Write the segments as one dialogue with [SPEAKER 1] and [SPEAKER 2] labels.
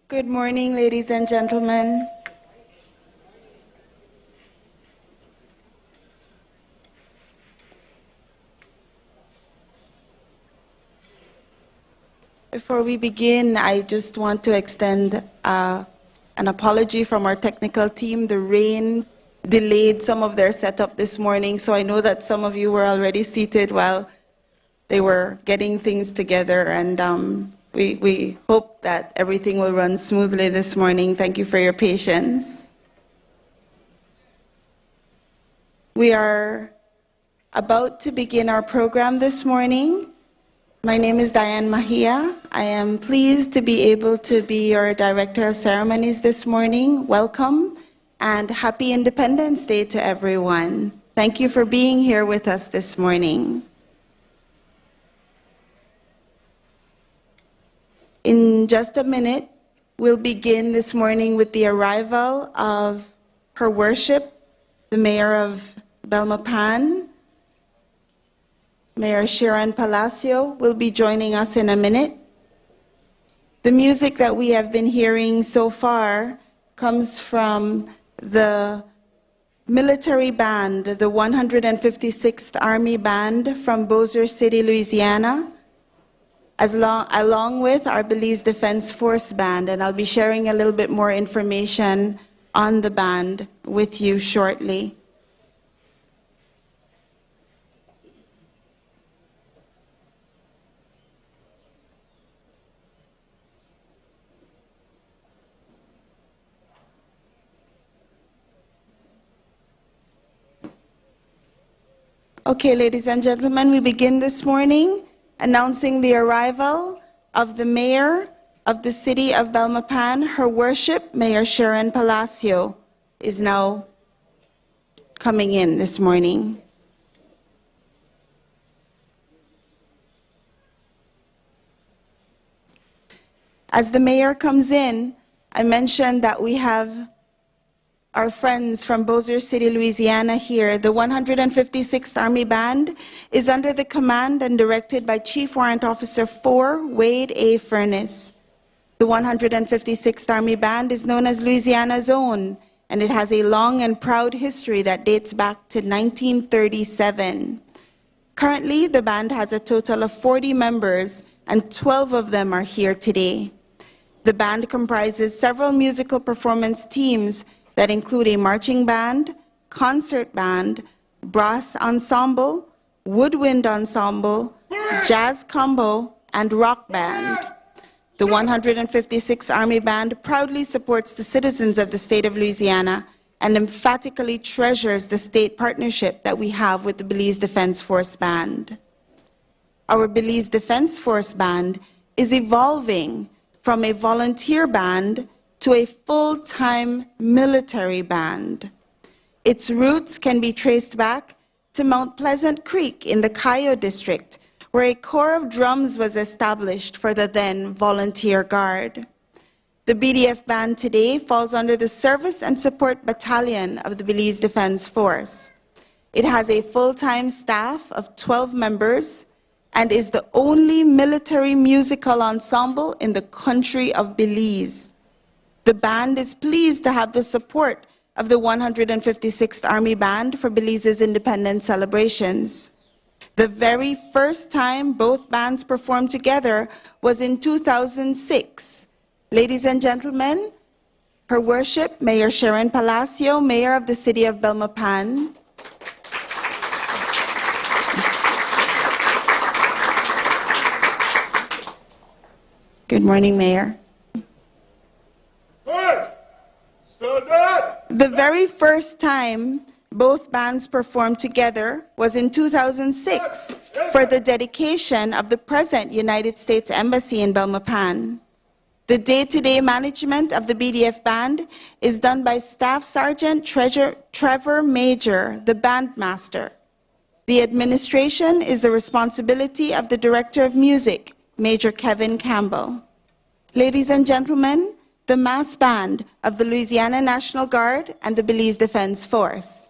[SPEAKER 1] Good morning, ladies and gentlemen. Before we begin, I just want to extend an apology from our technical team. The rain delayed some of their setup this morning, so I know that some of you were already seated while they were getting things together, and we hope that everything will run smoothly this morning. Thank you for your patience. We are about to begin our program this morning. My name is Diane Mahia. I am pleased to be able to be your Director of Ceremonies this morning. Welcome and happy Independence Day to everyone. Thank you for being here with us this morning. In just a minute, we'll begin this morning with the arrival of Her Worship, the Mayor of Belmopan. Mayor Sharon Palacio will be joining us in a minute. The music that we have been hearing so far comes from the military band, the 156th Army Band from Bossier City, Louisiana, along with our Belize Defense Force Band, and I'll be sharing a little bit more information on the band with you shortly. Okay, ladies and gentlemen, we begin this morning announcing the arrival of the Mayor of the City of Belmopan. Her Worship, Mayor Sharon Palacio, is now coming in this morning. As the Mayor comes in, I mentioned that we have our friends from Bossier City, Louisiana here. The 156th Army Band is under the command and directed by Chief Warrant Officer 4, Wade A. Furness. The 156th Army Band is known as Louisiana's own, and it has a long and proud history that dates back to 1937. Currently, the band has a total of 40 members, and 12 of them are here today. The band comprises several musical performance teams that include a marching band, concert band, brass ensemble, woodwind ensemble, jazz combo, and rock band. The 156th Army Band proudly supports the citizens of the state of Louisiana and emphatically treasures the state partnership that we have with the Belize Defense Force Band. Our Belize Defense Force Band is evolving from a volunteer band to a full-time military band. Its roots can be traced back to Mount Pleasant Creek in the Cayo district, where a corps of drums was established for the then volunteer guard. The BDF band today falls under the Service and Support Battalion of the Belize Defense Force. It has a full-time staff of 12 members and is the only military musical ensemble in the country of Belize. The band is pleased to have the support of the 156th Army Band for Belize's independence celebrations. The very first time both bands performed together was in 2006. Ladies and gentlemen, Her Worship, Mayor Sharon Palacio, Mayor of the City of Belmopan. Good morning, Mayor. The very first time both bands performed together was in 2006 for the dedication of the present United States Embassy in Belmopan. The day-to-day management of the BDF band is done by Staff Sergeant Trevor Major, the bandmaster. The administration is the responsibility of the Director of Music, Major Kevin Campbell. Ladies and gentlemen, the mass band of the Louisiana National Guard and the Belize Defense Force.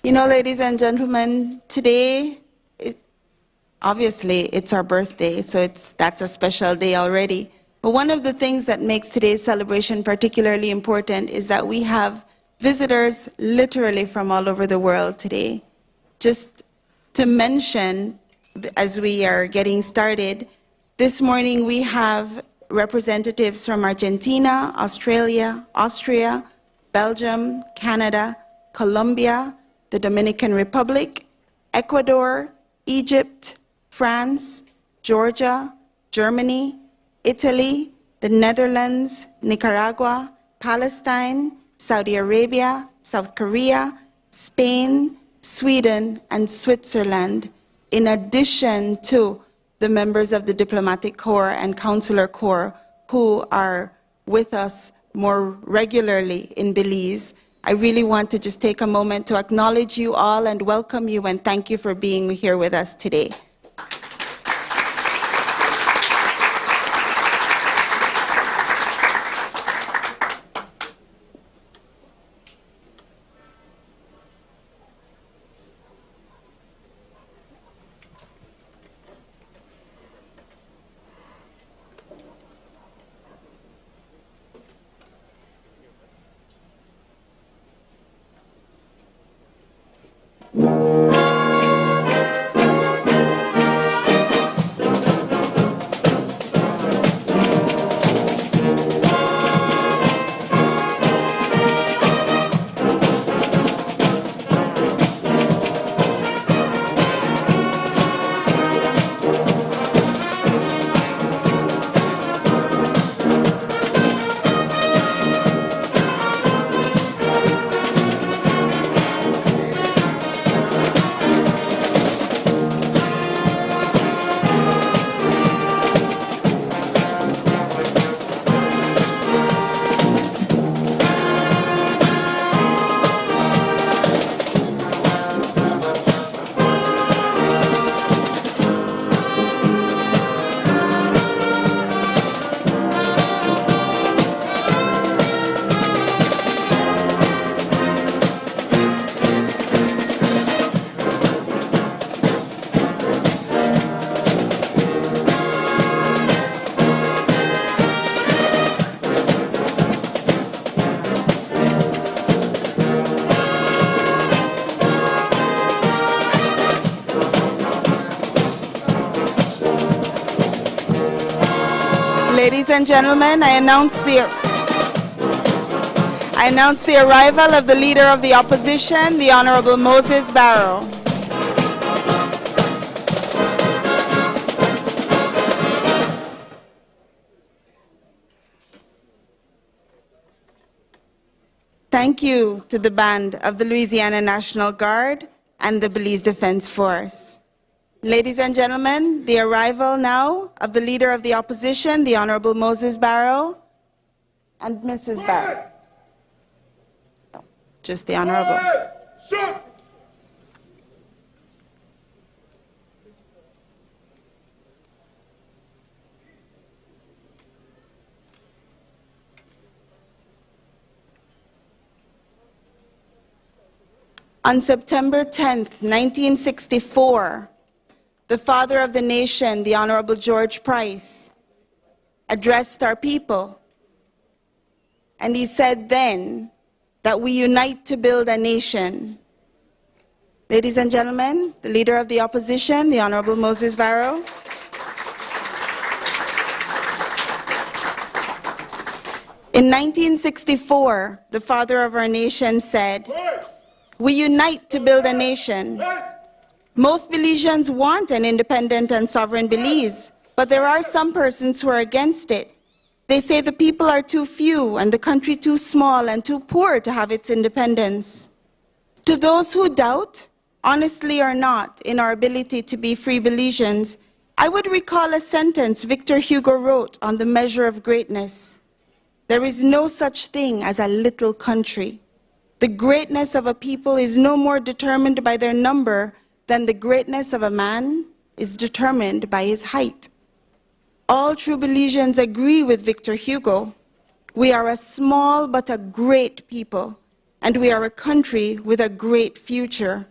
[SPEAKER 1] You know, ladies and gentlemen, today, obviously, it's our birthday, so that's a special day already. But one of the things that makes today's celebration particularly important is that we have visitors literally from all over the world today. Just to mention, as we are getting started, this morning we have representatives from Argentina, Australia, Austria, Belgium, Canada, Colombia, the Dominican Republic, Ecuador, Egypt, France, Georgia, Germany, Italy, the Netherlands, Nicaragua, Palestine, Saudi Arabia, South Korea, Spain, Sweden, and Switzerland, in addition to the members of the Diplomatic Corps and Consular Corps who are with us more regularly in Belize. I really want to just take a moment to acknowledge you all and welcome you and thank you for being here with us today. Ladies and gentlemen, I announce the arrival of the Leader of the Opposition, the Honorable Moses Barrow. Thank you to the band of the Louisiana National Guard and the Belize Defense Force. Ladies and gentlemen, the arrival now of the Leader of the Opposition, the Honorable Moses Barrow, and Mrs. Barrow. No, just the Honorable. On September 10th, 1964, the father of the nation, the Honorable George Price, addressed our people. And he said then that we unite to build a nation. Ladies and gentlemen, the Leader of the Opposition, the Honorable Moses Barrow. In 1964, the father of our nation said, "We unite to build a nation." Most Belizeans want an independent and sovereign Belize, but there are some persons who are against it. They say the people are too few and the country too small and too poor to have its independence. To those who doubt, honestly or not, in our ability to be free Belizeans, I would recall a sentence Victor Hugo wrote on the measure of greatness. There is no such thing as a little country. The greatness of a people is no more determined by their number than the greatness of a man is determined by his height. All true Belizeans agree with Victor Hugo. We are a small but a great people, and we are a country with a great future.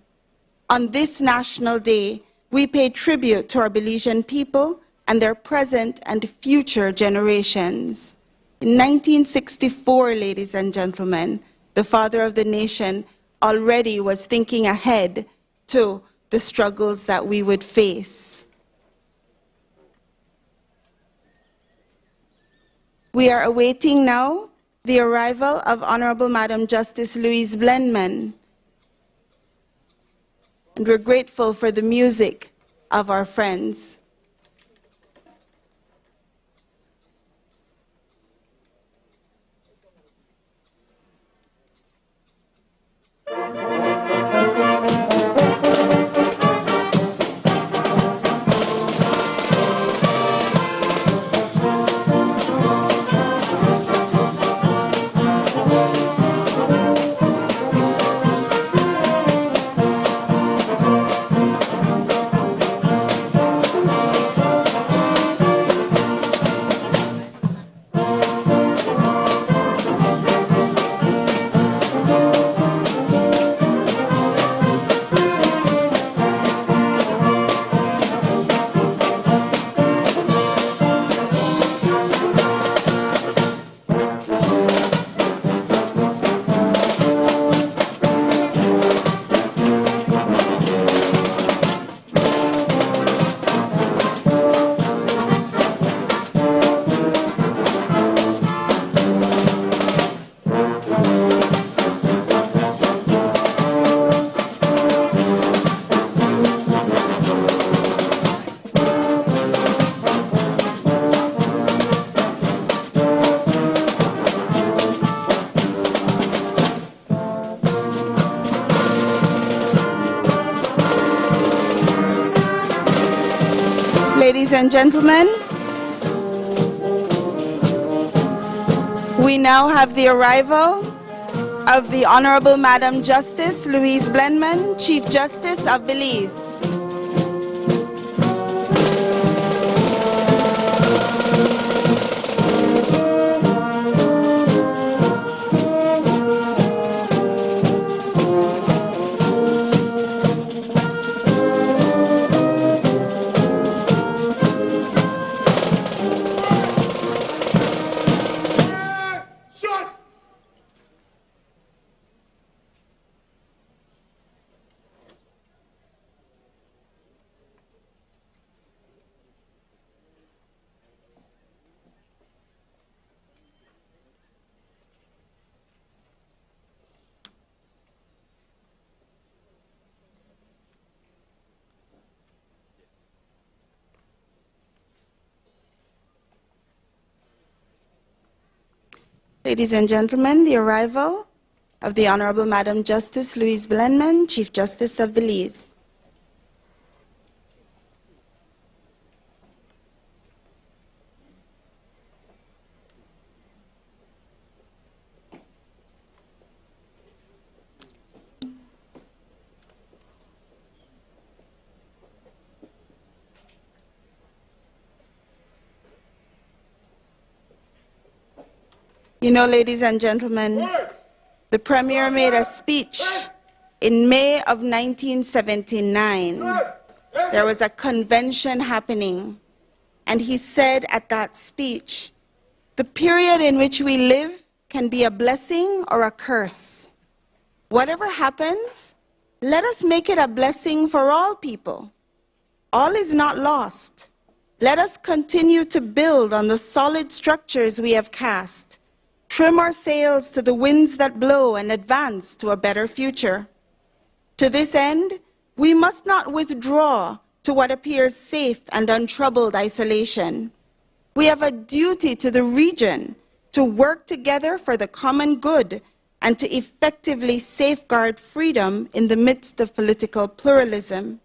[SPEAKER 1] On this National Day, we pay tribute to our Belizean people and their present and future generations. In 1964, ladies and gentlemen, the father of the nation already was thinking ahead to the struggles that we would face. We are awaiting now the arrival of Honorable Madam Justice Louise Blenman, and we're grateful for the music of our friends. Ladies and gentlemen, we now have the arrival of the Honorable Madam Justice Louise Blenman, Chief Justice of Belize. Ladies and gentlemen, the arrival of the Honorable Madam Justice Louise Blenman, Chief Justice of Belize. You know, ladies and gentlemen, the Premier made a speech in May of 1979. There was a convention happening, and he said at that speech, "The period in which we live can be a blessing or a curse. Whatever happens, let us make it a blessing for all people. All is not lost. Let us continue to build on the solid structures we have cast. Trim our sails to the winds that blow and advance to a better future. To this end, we must not withdraw to what appears safe and untroubled isolation. We have a duty to the region to work together for the common good and to effectively safeguard freedom in the midst of political pluralism.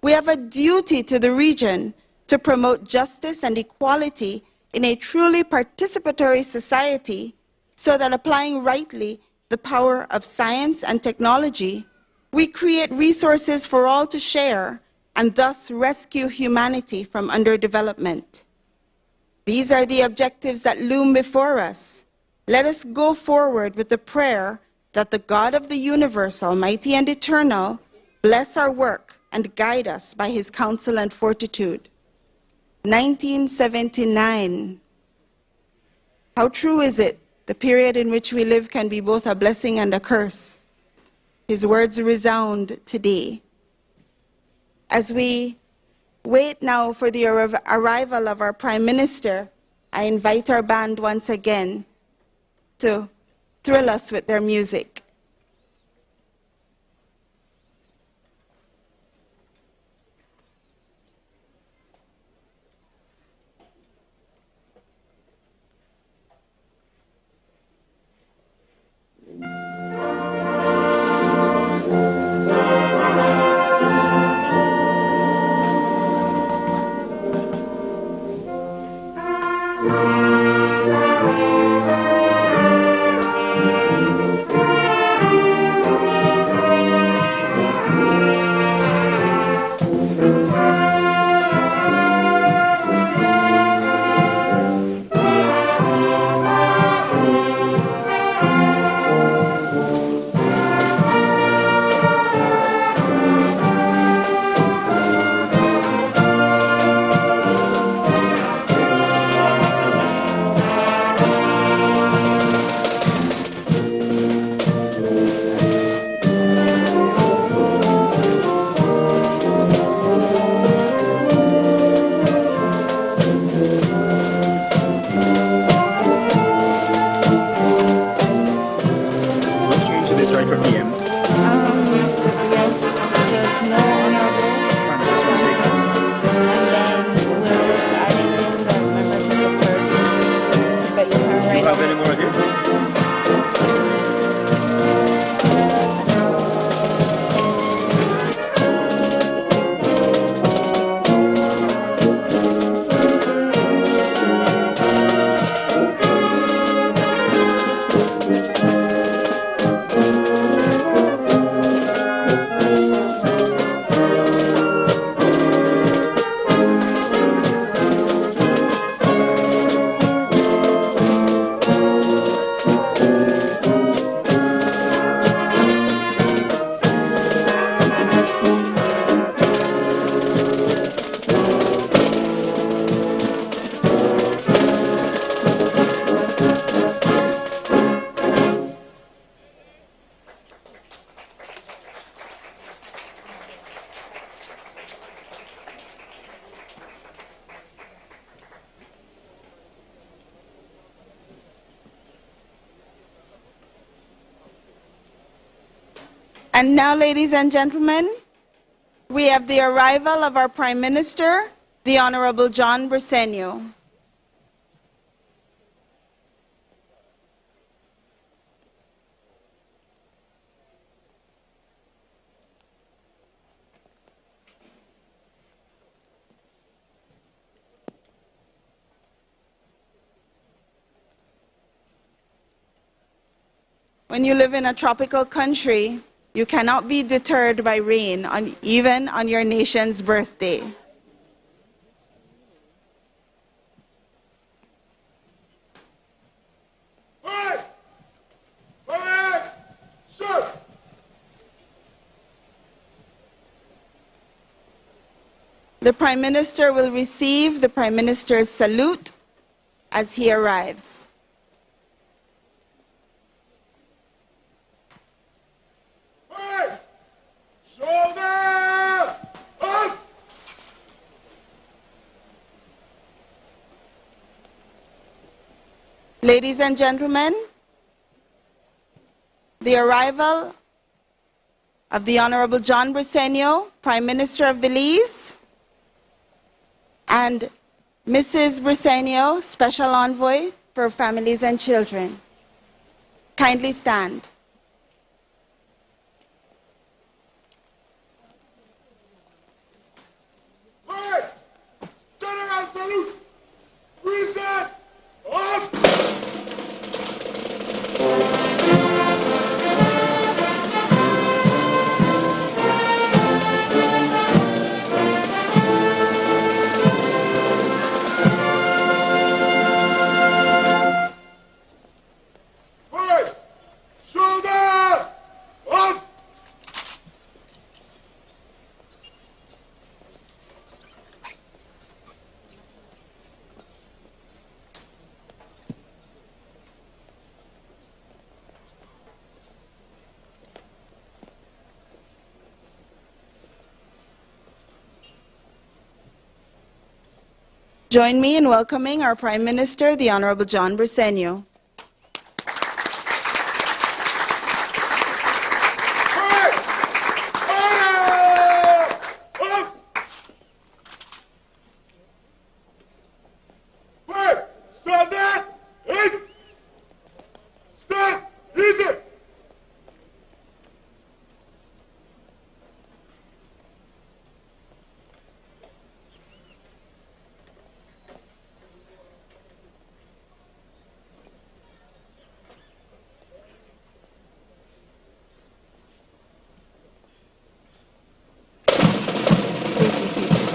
[SPEAKER 1] We have a duty to the region to promote justice and equality in a truly participatory society so that applying rightly the power of science and technology, we create resources for all to share and thus rescue humanity from underdevelopment. These are the objectives that loom before us. Let us go forward with the prayer that that the God of the universe, almighty and eternal, bless our work and guide us by his counsel and fortitude. 1979. How true is it? The period in which we live can be both a blessing and a curse. His words resound today. As we wait now for the arrival of our Prime Minister, I invite our band once again to thrill us with their music. Yes, there's no honorable Francis. And then we're just adding in the members of the clergy. But you can write.
[SPEAKER 2] Do you have any more of this?
[SPEAKER 1] And now, ladies and gentlemen, we have the arrival of our Prime Minister, the Honorable John Briceño. When you live in a tropical country, you cannot be deterred by rain, even on your nation's birthday. The Prime Minister will receive the Prime Minister's salute as he arrives. Ladies and gentlemen, the arrival of the Honorable John Briceño, Prime Minister of Belize, and Mrs. Briceño, Special Envoy for Families and Children. Kindly stand.
[SPEAKER 3] General salute! Reset! Up! Shoulder!
[SPEAKER 1] Join me in welcoming our Prime Minister, the Honorable John Briceño. Please be seated.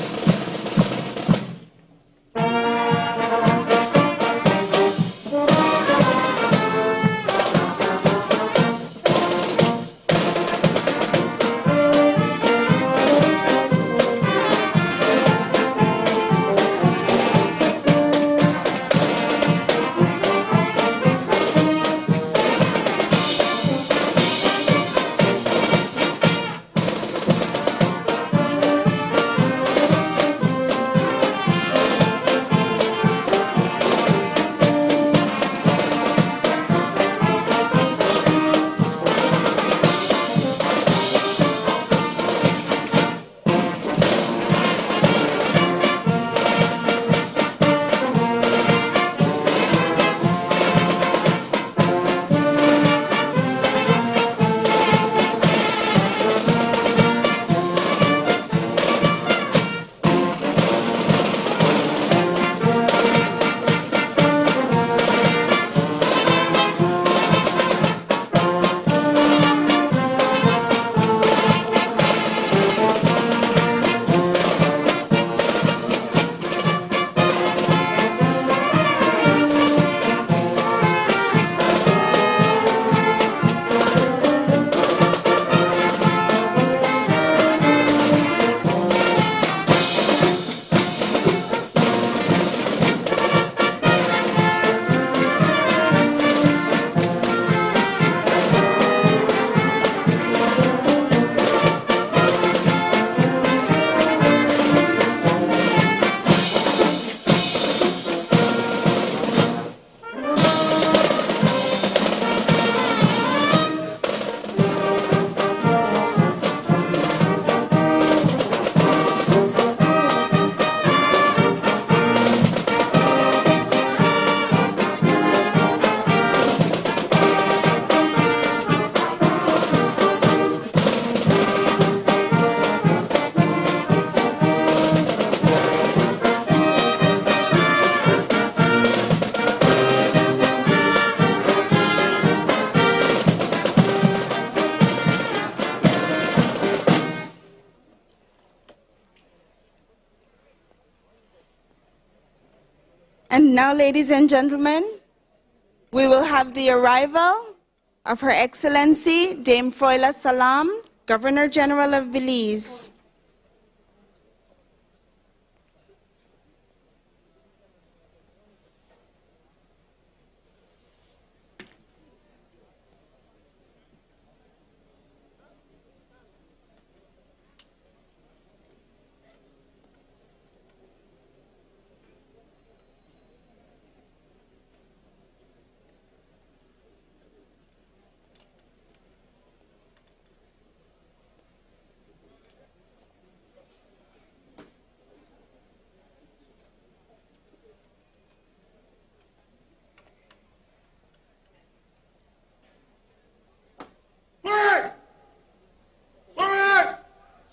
[SPEAKER 1] And now, ladies and gentlemen, we will have the arrival of Her Excellency Dame Froila Salam, Governor General of Belize.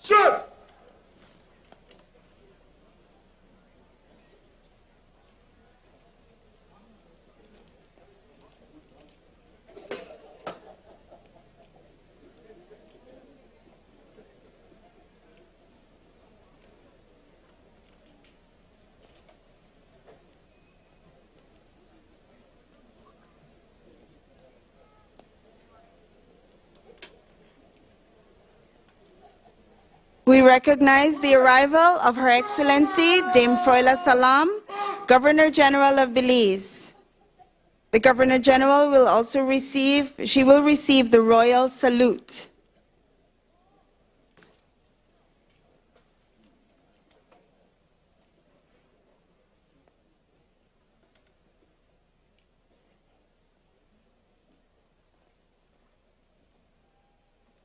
[SPEAKER 3] Shut!
[SPEAKER 1] We recognize the arrival of Her Excellency Dame Froila Salam, Governor General of Belize. The Governor General will also receive the Royal Salute.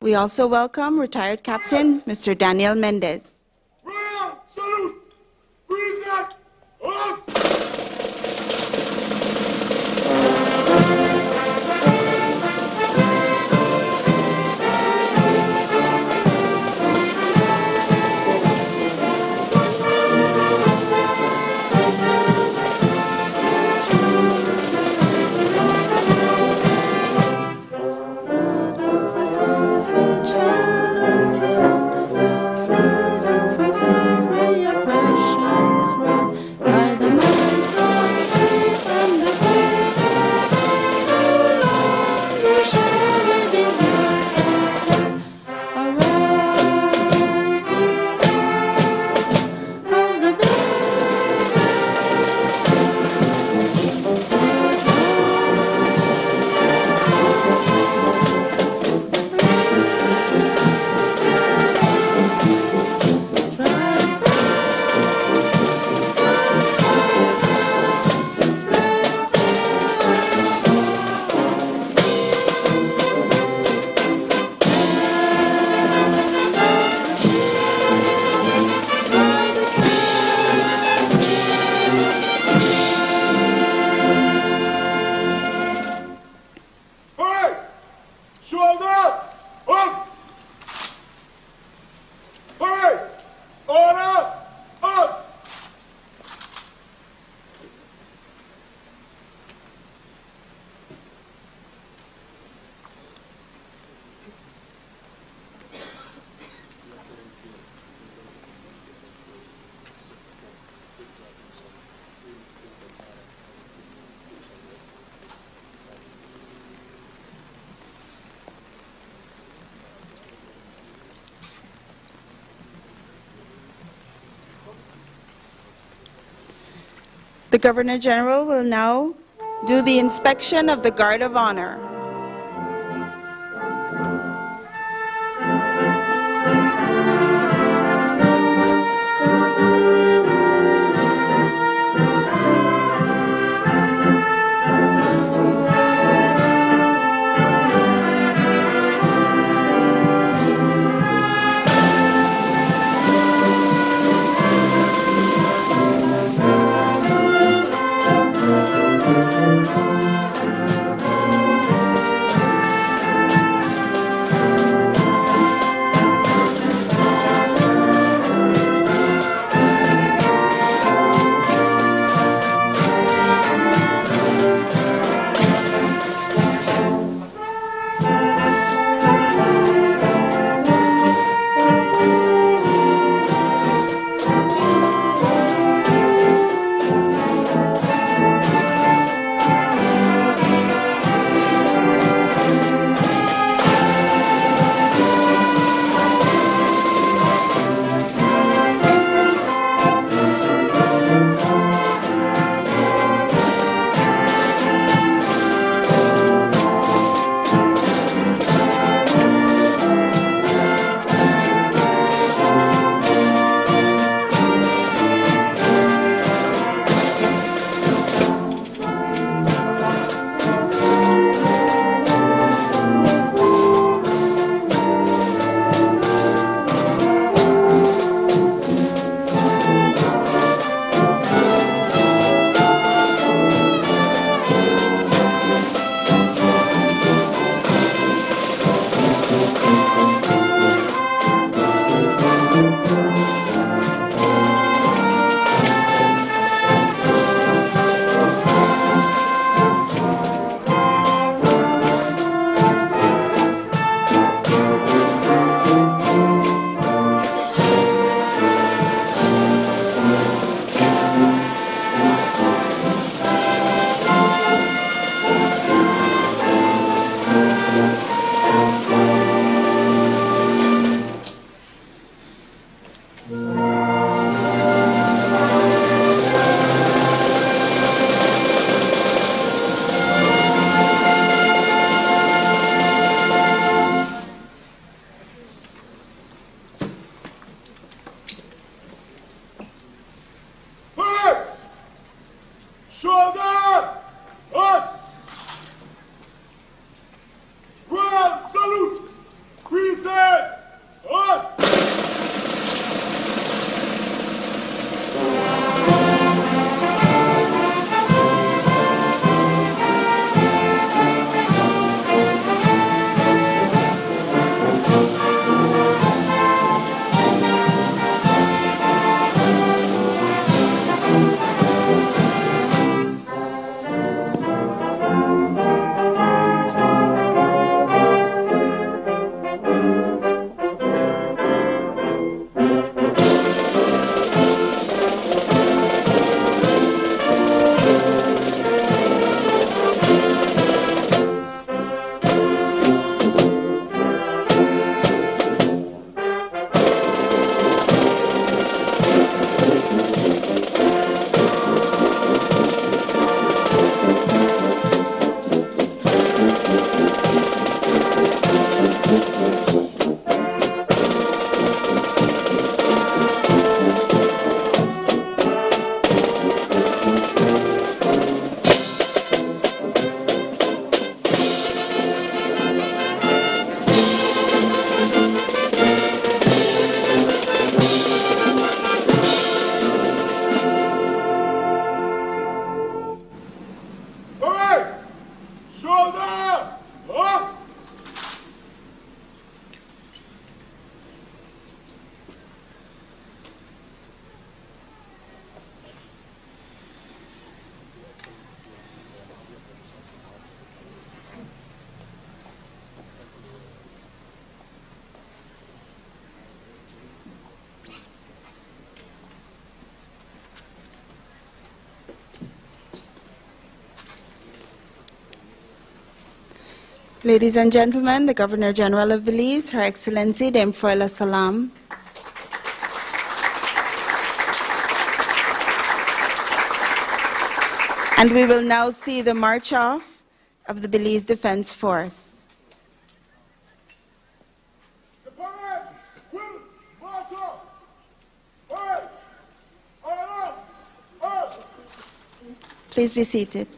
[SPEAKER 1] We also welcome retired Captain Mr. Daniel Mendez.
[SPEAKER 3] Royal salute! Present! Halt! Hey! Shoulder! Up! Hey! Order! Up!
[SPEAKER 1] The Governor General will now do the inspection of the Guard of Honor. Ladies and gentlemen, the Governor General of Belize, Her Excellency Dame Froila Salam. And we will now see the march off of the Belize Defense Force.
[SPEAKER 3] The parade will march off. Parade, on up.
[SPEAKER 1] Please be seated.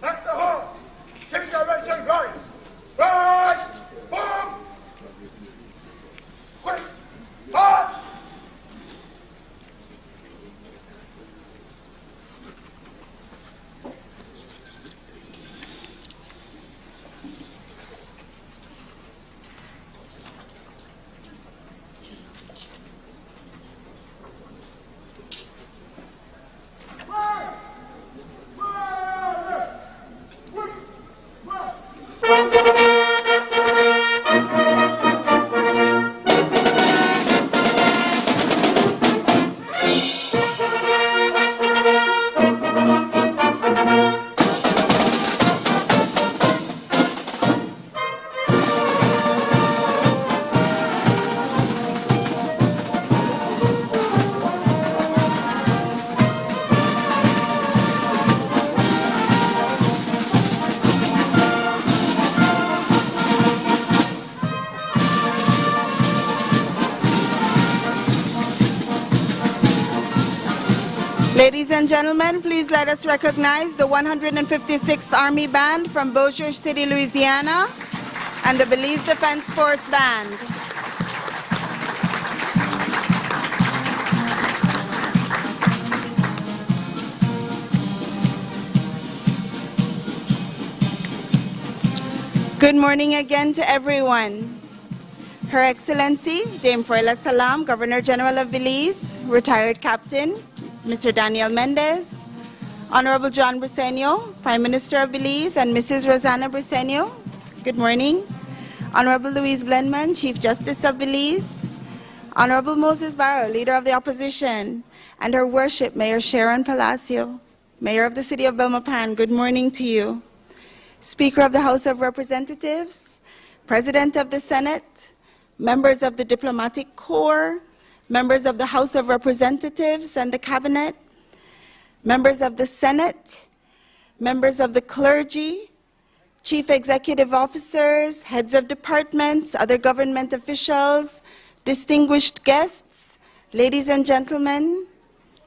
[SPEAKER 3] Back the hall. Change direction, guys. Rise. Boom. Quick. March.
[SPEAKER 1] Ladies and gentlemen, please let us recognize the 156th Army Band from Bossier City, Louisiana, and the Belize Defense Force Band. Good morning again to everyone. Her Excellency, Dame Froila Salam, Governor General of Belize, retired Captain, Mr. Daniel Mendez, Honorable John Briceño, Prime Minister of Belize, and Mrs. Rosanna Briceño, good morning. Honorable Louise Blenman, Chief Justice of Belize, Honorable Moses Barrow, Leader of the Opposition, and Her Worship, Mayor Sharon Palacio, Mayor of the City of Belmopan, good morning to you. Speaker of the House of Representatives, President of the Senate, members of the Diplomatic Corps, members of the House of Representatives and the Cabinet, members of the Senate, members of the clergy, chief executive officers, heads of departments, other government officials, distinguished guests, ladies and gentlemen,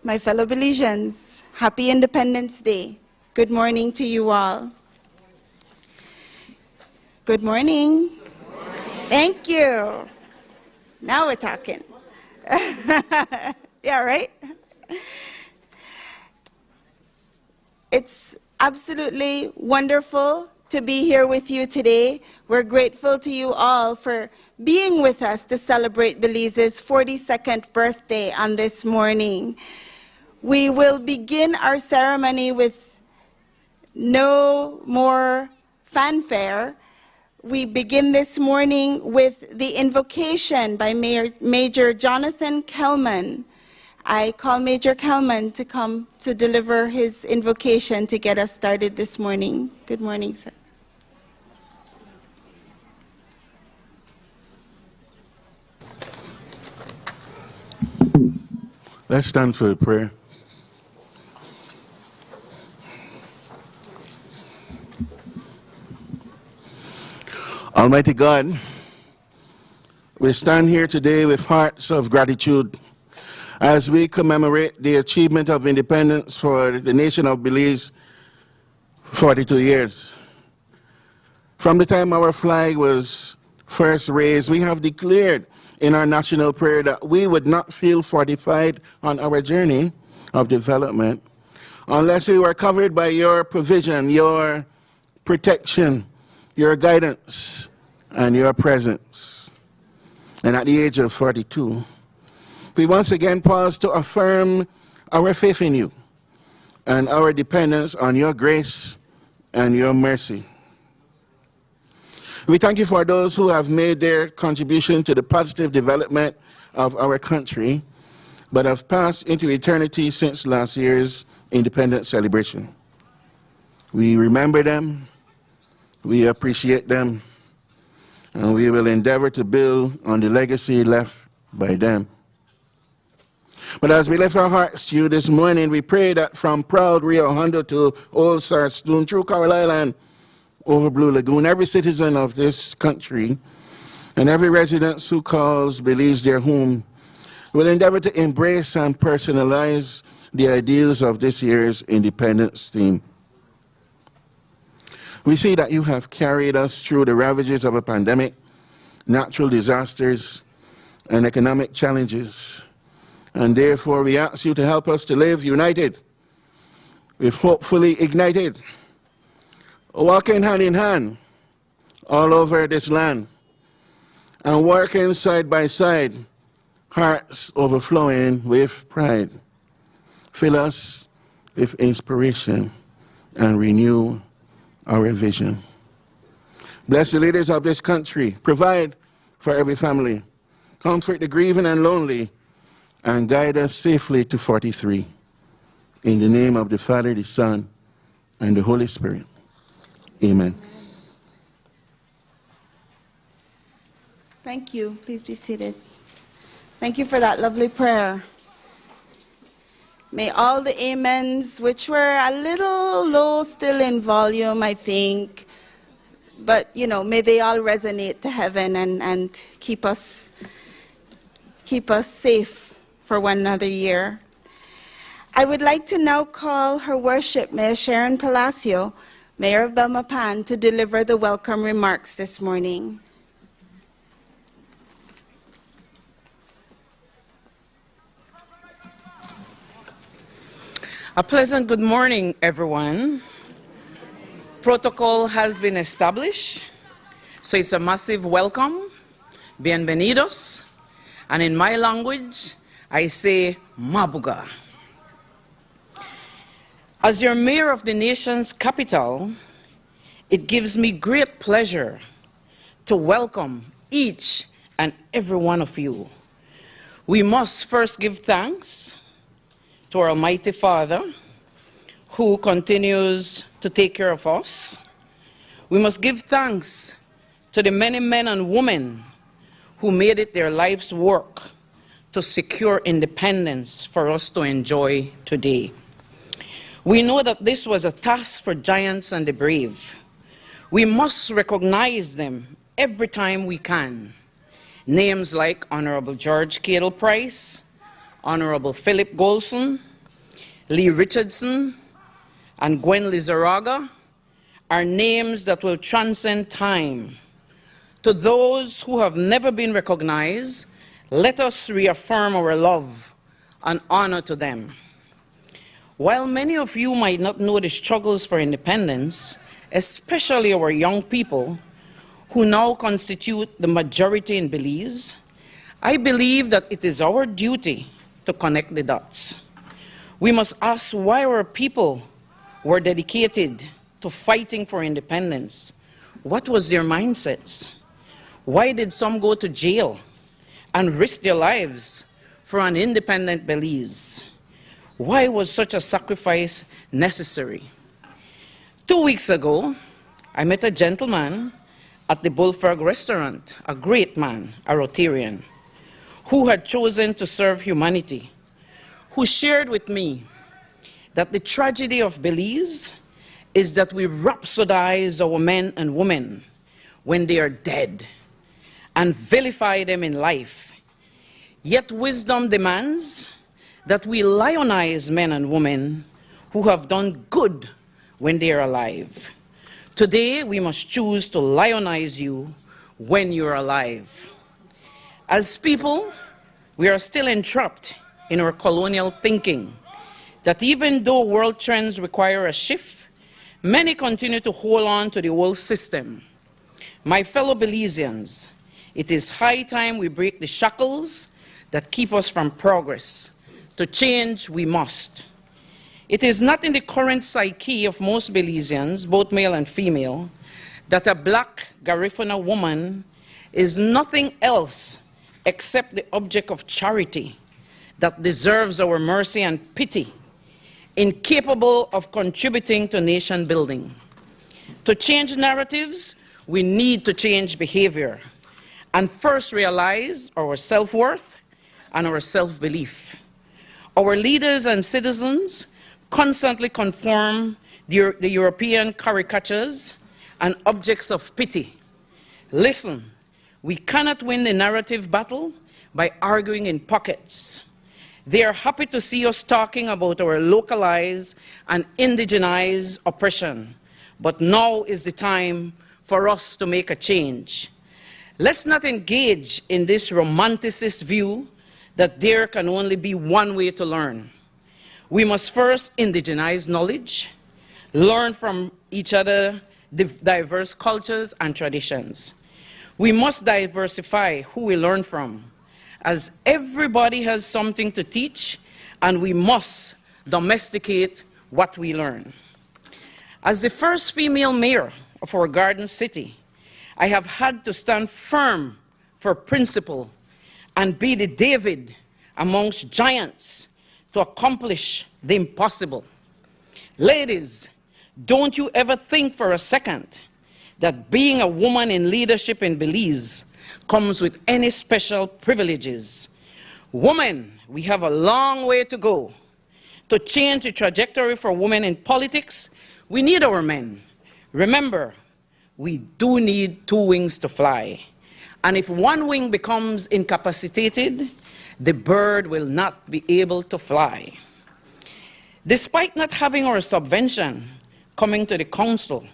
[SPEAKER 1] my fellow Belizeans, happy Independence Day. Good morning to you all. Good morning.
[SPEAKER 3] Good morning.
[SPEAKER 1] Thank you. Now we're talking. Yeah, right? It's absolutely wonderful to be here with you today. We're grateful to you all for being with us to celebrate Belize's 42nd birthday on this morning. We will begin our ceremony with no more fanfare we begin this morning with the invocation by Major Jonathan Kelman. I call Major Kelman to come to deliver his invocation to get us started this morning. Good morning, sir.
[SPEAKER 2] Let's stand for a prayer. Almighty God, we stand here today with hearts of gratitude as we commemorate the achievement of independence for the nation of Belize 42 years. From the time our flag was first raised, we have declared in our national prayer that we would not feel fortified on our journey of development unless we were covered by your provision, your protection, your guidance, and your presence. And at the age of 42, we once again pause to affirm our faith in you and our dependence on your grace and your mercy. We thank you for those who have made their contribution to the positive development of our country, but have passed into eternity since last year's independence celebration. We remember them, we appreciate them, and we will endeavor to build on the legacy left by them. But as we lift our hearts to you this morning, we pray that from proud Rio Hondo to Old Sarstoon, through Coral Island, over Blue Lagoon, every citizen of this country and every resident who calls Belize their home will endeavor to embrace and personalize the ideals of this year's independence theme. We see that you have carried us through the ravages of a pandemic, natural disasters, and economic challenges. And therefore, we ask you to help us to live united, with hope fully ignited, walking hand in hand all over this land, and working side by side, hearts overflowing with pride. Fill us with inspiration and renew our vision. Bless the leaders of this country. Provide for every family. Comfort the grieving and lonely, and guide us safely to 43. In the name of the Father, the Son, and the Holy Spirit. Amen.
[SPEAKER 1] Thank you. Please be seated. Thank you for that lovely prayer. May all the amens, which were a little low still in volume, I think, but, you know, may they all resonate to heaven and keep us safe for one another year. I would like to now call Her Worship, Mayor Sharon Palacio, Mayor of Belmopan, to deliver the welcome remarks this morning.
[SPEAKER 4] A pleasant good morning, everyone. Protocol has been established, so it's a massive welcome. Bienvenidos. And in my language, I say mabuga. As your mayor of the nation's capital, it gives me great pleasure to welcome each and every one of you. We must first give thanks to our Almighty Father, who continues to take care of us. We must give thanks to the many men and women who made it their life's work to secure independence for us to enjoy today. We know that this was a task for giants and the brave. We must recognize them every time we can. Names like Honorable George Cadle Price, Honorable Philip Golson, Lee Richardson, and Gwen Lizarraga are names that will transcend time. To those who have never been recognized, let us reaffirm our love and honor to them. While many of you might not know the struggles for independence, especially our young people who now constitute the majority in Belize, I believe that it is our duty to connect the dots. We must ask why our people were dedicated to fighting for independence, What was their mindsets? Why did some go to jail and risk their lives for an independent Belize? Why was such a sacrifice necessary? 2 weeks ago, I met a gentleman at the Bullfrog restaurant, a great man, a Rotarian, who had chosen to serve humanity, who shared with me that the tragedy of Belize is that we rhapsodize our men and women when they are dead and vilify them in life. Yet wisdom demands that we lionize men and women who have done good when they are alive. Today, we must choose to lionize you when you're alive. As people, we are still entrapped in our colonial thinking that even though world trends require a shift, many continue to hold on to the old system. My fellow Belizeans, it is high time we break the shackles that keep us from progress. To change, we must. It is not in the current psyche of most Belizeans, both male and female, that a black Garifuna woman is nothing else except the object of charity that deserves our mercy and pity, incapable of contributing to nation building. To change narratives, we need to change behavior and first realize our self-worth and our self-belief. Our leaders and citizens constantly conform the European caricatures and objects of pity. Listen, we cannot win the narrative battle by arguing in pockets. They are happy to see us talking about our localized and indigenized oppression, but now is the time for us to make a change. Let's not engage in this romanticist view that there can only be one way to learn. We must first indigenize knowledge, learn from each other the diverse cultures and traditions. We must diversify who we learn from, as everybody has something to teach, and we must domesticate what we learn. As the first female mayor of our garden city, I have had to stand firm for principle and be the David amongst giants to accomplish the impossible. Ladies, don't you ever think for a second that being a woman in leadership in Belize comes with any special privileges. Women, we have a long way to go. To change the trajectory for women in politics, we need our men. Remember, we do need two wings to fly. And if one wing becomes incapacitated, the bird will not be able to fly. Despite not having our subvention coming to the council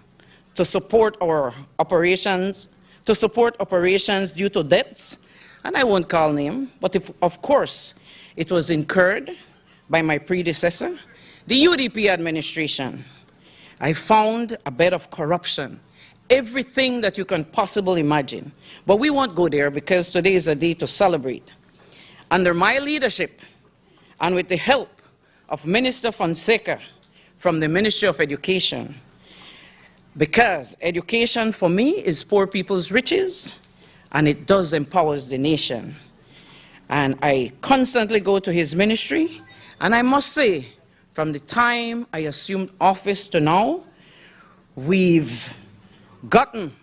[SPEAKER 4] to support our operations, due to debts, and I won't call name, but of course it was incurred by my predecessor, the UDP administration. I found a bed of corruption, everything that you can possibly imagine. But we won't go there because today is a day to celebrate. Under my leadership, and with the help of Minister Fonseca from the Ministry of Education, because education for me is poor people's riches, and it does empower the nation. And I constantly go to his ministry, and I must say, from the time I assumed office to now, we've gotten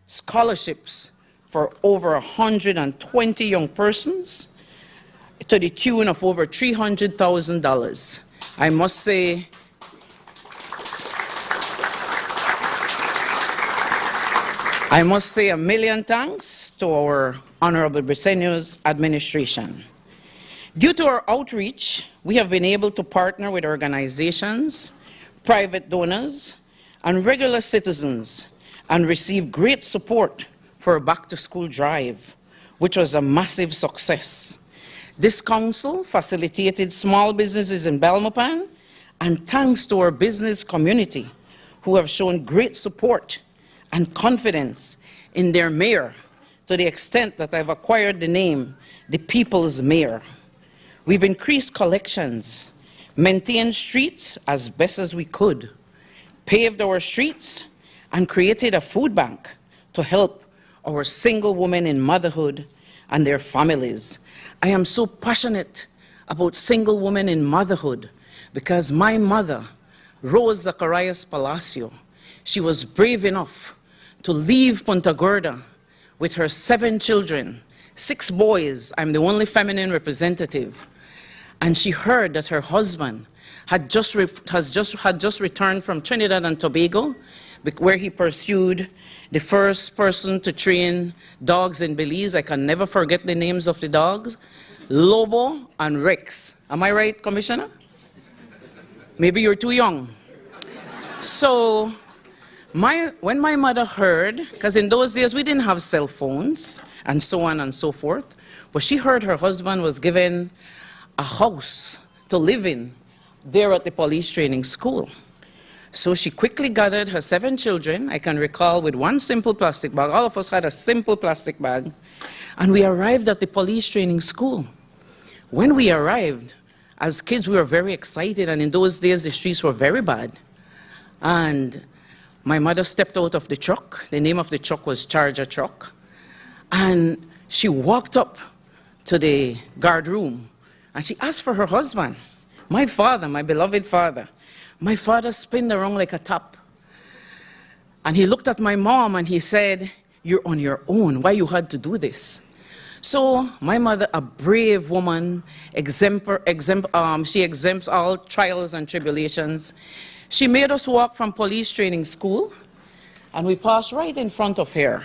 [SPEAKER 4] scholarships for over 120 young persons to the tune of over $300,000. I must say, a million thanks to our Honorable Briceño's administration. Due to our outreach, we have been able to partner with organizations, private donors, and regular citizens, and receive great support for a back-to-school drive, which was a massive success. This council facilitated small businesses in Belmopan, and thanks to our business community, who have shown great support and confidence in their mayor, to the extent that I've acquired the name, the People's Mayor. We've increased collections, maintained streets as best as we could, paved our streets, and created a food bank to help our single women in motherhood and their families. I am so passionate about single women in motherhood because my mother, Rose Zacharias Palacio, she was brave enough to leave Punta Gorda with her 7 children, 6 boys. I'm the only feminine representative. And she heard that her husband had just returned from Trinidad and Tobago, where he pursued the first person to train dogs in Belize. I can never forget the names of the dogs, Lobo and Rex. Am I right, Commissioner? Maybe you're too young. So when my mother heard, because in those days we didn't have cell phones and so on and so forth, but she heard her husband was given a house to live in there at the police training school. So she quickly gathered her 7 children, I can recall, with one simple plastic bag. All of us had a simple plastic bag. And we arrived at the police training school. When we arrived, as kids, we were very excited. And in those days, the streets were very bad. And my mother stepped out of the truck. The name of the truck was Charger Truck. And she walked up to the guard room. And she asked for her husband, my father, my beloved father. My father spinned around like a top. And he looked at my mom and he said, you're on your own. Why you had to do this? So my mother, a brave woman, she exempts all trials and tribulations. She made us walk from police training school, and we passed right in front of her.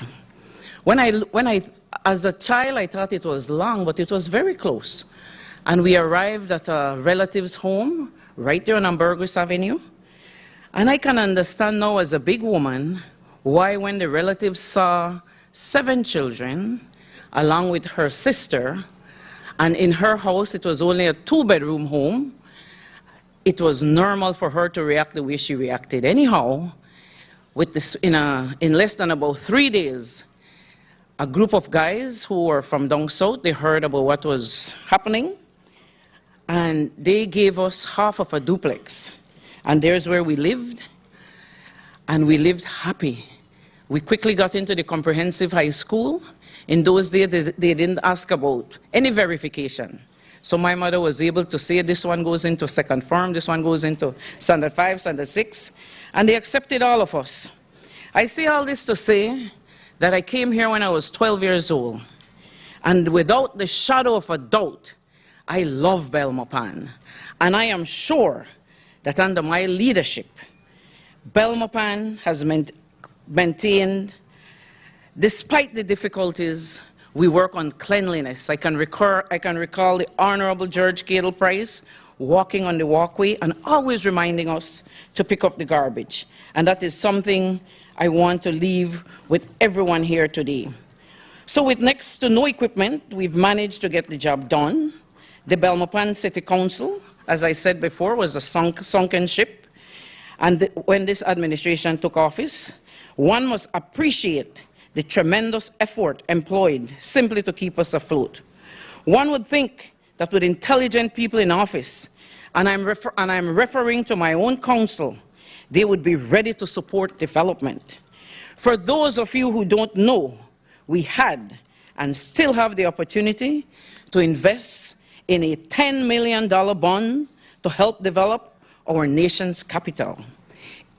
[SPEAKER 4] As a child, I thought it was long, but it was very close. And we arrived at a relative's home, right there on Ambergris Avenue. And I can understand now as a big woman why when the relatives saw 7 children along with her sister, and in her house it was only a 2-bedroom home, it was normal for her to react the way she reacted. Anyhow, with this, in less than about 3 days, a group of guys who were from down south, they heard about what was happening, and they gave us half of a duplex. And there's where we lived, and we lived happy. We quickly got into the comprehensive high school. In those days, they didn't ask about any verification. So my mother was able to say, this one goes into second form, this one goes into standard 5, standard 6, and they accepted all of us. I say all this to say that I came here when I was 12 years old, and without the shadow of a doubt, I love Belmopan, and I am sure that under my leadership, Belmopan has maintained, despite the difficulties, we work on cleanliness. I can recall the Honorable George Cadle Price walking on the walkway and always reminding us to pick up the garbage. And that is something I want to leave with everyone here today. So with next to no equipment, we've managed to get the job done. The Belmopan City Council, as I said before, was a sunken ship. And when this administration took office, one must appreciate the tremendous effort employed simply to keep us afloat. One would think that with intelligent people in office, and I'm referring to my own council, they would be ready to support development. For those of you who don't know, we had and still have the opportunity to invest in a $10 million bond to help develop our nation's capital.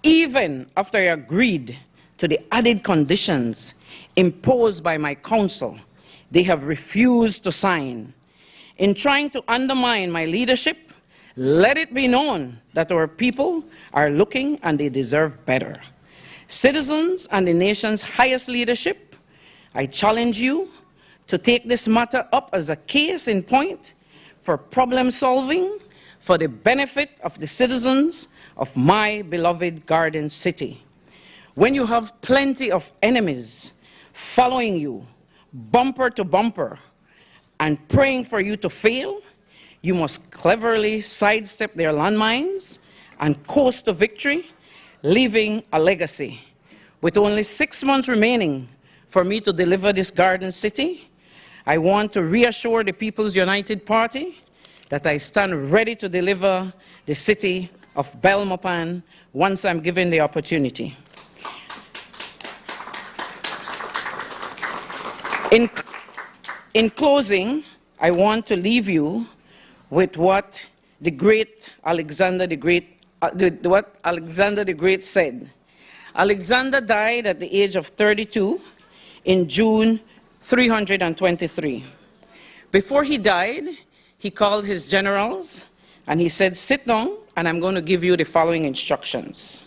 [SPEAKER 4] Even after I agreed to the added conditions imposed by my council, they have refused to sign. In trying to undermine my leadership, let it be known that our people are looking and they deserve better. Citizens and the nation's highest leadership, I challenge you to take this matter up as a case in point for problem solving for the benefit of the citizens of my beloved Garden City. When you have plenty of enemies following you, bumper to bumper, and praying for you to fail, you must cleverly sidestep their landmines and coast to victory, leaving a legacy. With only 6 months remaining for me to deliver this Garden City, I want to reassure the People's United Party that I stand ready to deliver the city of Belmopan once I'm given the opportunity. In closing, I want to leave you with what the great Alexander the Great, what Alexander the Great said. Alexander died at the age of 32 in June 323. Before he died, he called his generals and he said, "Sit down, and I'm going to give you the following instructions.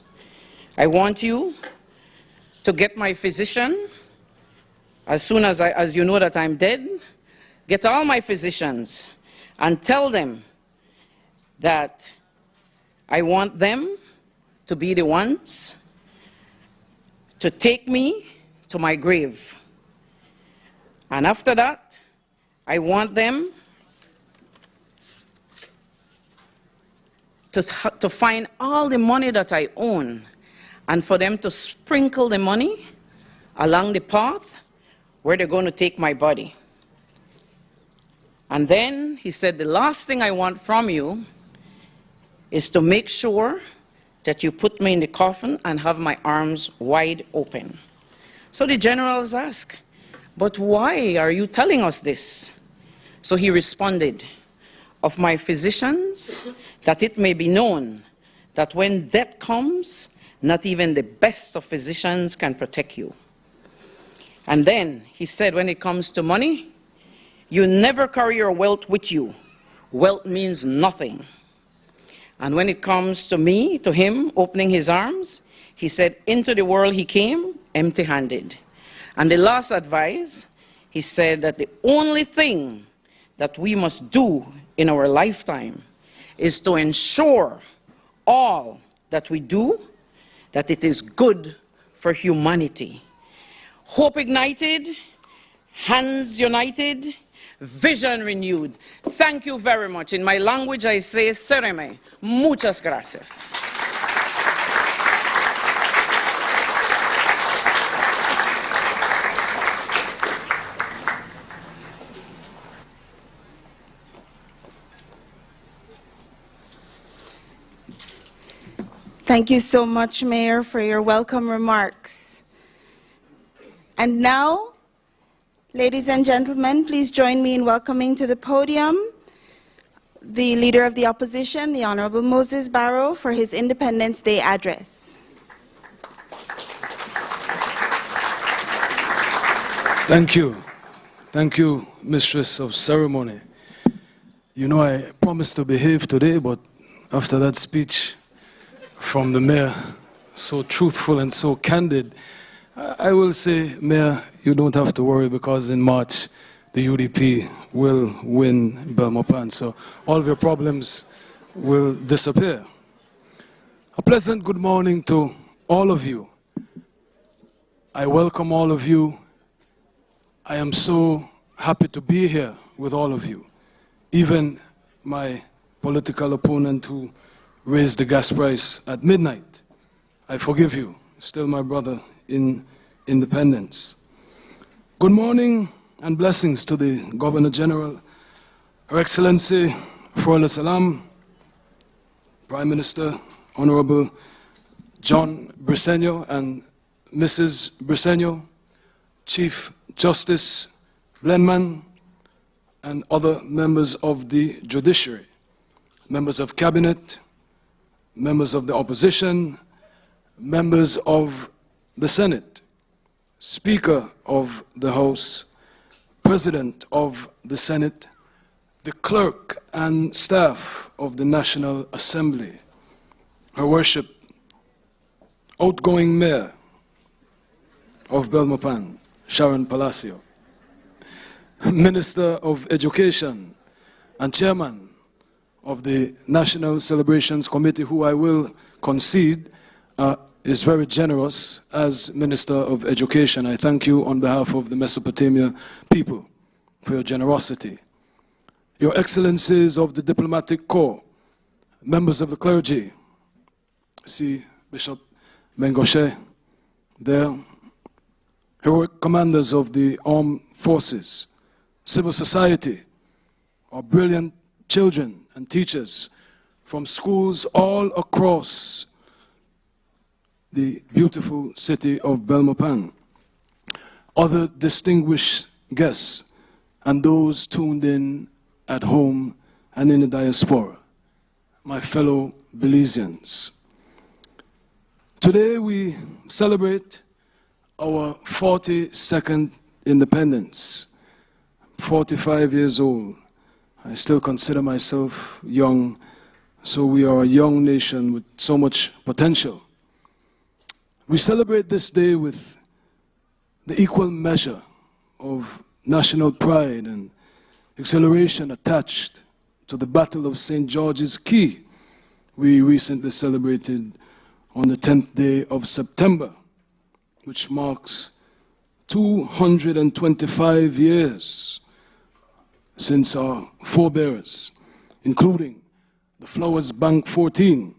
[SPEAKER 4] I want you to get my physician as soon as you know that I'm dead. Get all my physicians and tell them that I want them to be the ones to take me to my grave. And after that, I want them to find all the money that I own and for them to sprinkle the money along the path where they're going to take my body. And then he said, the last thing I want from you is to make sure that you put me in the coffin and have my arms wide open." So the generals asked, "But why are you telling us this?" So he responded, "Of my physicians, that it may be known that when death comes, not even the best of physicians can protect you." And then he said, when it comes to money, you never carry your wealth with you. Wealth means nothing. And when it comes to me, to him opening his arms, he said, into the world he came empty-handed. And the last advice, he said that the only thing that we must do in our lifetime is to ensure all that we do, that it is good for humanity. Hope ignited, hands united, vision renewed. Thank you very much. In my language, I say, Sereme. Muchas gracias.
[SPEAKER 1] Thank you so much, Mayor, for your welcome remarks. And now, ladies and gentlemen, please join me in welcoming to the podium the Leader of the Opposition, the Honorable Moses Barrow, for his Independence Day address.
[SPEAKER 5] Thank you. Thank you, Mistress of Ceremony. You know, I promised to behave today, but after that speech from the Mayor, so truthful and so candid, I will say, Mayor, you don't have to worry, because in March, the UDP will win Belmopan. So all of your problems will disappear. A pleasant good morning to all of you. I welcome all of you. I am so happy to be here with all of you. Even my political opponent who raised the gas price at midnight, I forgive you. Still my brother in independence. Good morning and blessings to the Governor General, Her Excellency Froila Salam, Prime Minister Honorable John Briceño and Mrs. Briceño, Chief Justice Blenman, and other members of the judiciary, members of cabinet, members of the opposition, members of the Senate, Speaker of the House, President of the Senate, the clerk and staff of the National Assembly, Her Worship, outgoing Mayor of Belmopan, Sharon Palacio, Minister of Education and Chairman of the National Celebrations Committee, who I will concede is very generous as Minister of Education. I thank you on behalf of the Mesopotamia people for your generosity. Your Excellencies of the Diplomatic Corps, members of the clergy, see Bishop Mengoshe there, heroic commanders of the armed forces, civil society, our brilliant children and teachers from schools all across the beautiful city of Belmopan, other distinguished guests, and those tuned in at home and in the diaspora, my fellow Belizeans. Today we celebrate our 42nd independence. 45 years old. I still consider myself young, so we are a young nation with so much potential. We celebrate this day with the equal measure of national pride and exhilaration attached to the Battle of St. George's Key we recently celebrated on the 10th day of September, which marks 225 years since our forebears, including the Flowers Bank 14,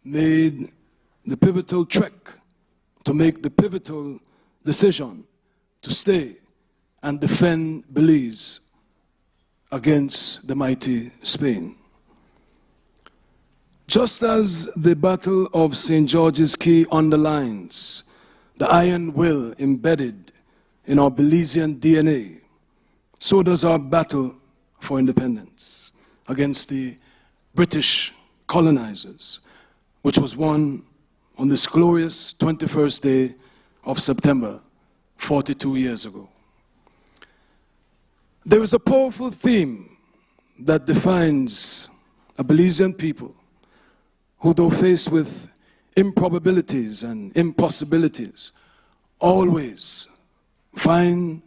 [SPEAKER 5] made the pivotal trek to make the pivotal decision to stay and defend Belize against the mighty Spain. Just as the Battle of St. George's Key underlines the iron will embedded in our Belizean DNA, so does our battle for independence against the British colonizers, which was won on this glorious 21st day of September, 42 years ago. There is a powerful theme that defines a Belizean people who, though faced with improbabilities and impossibilities, always find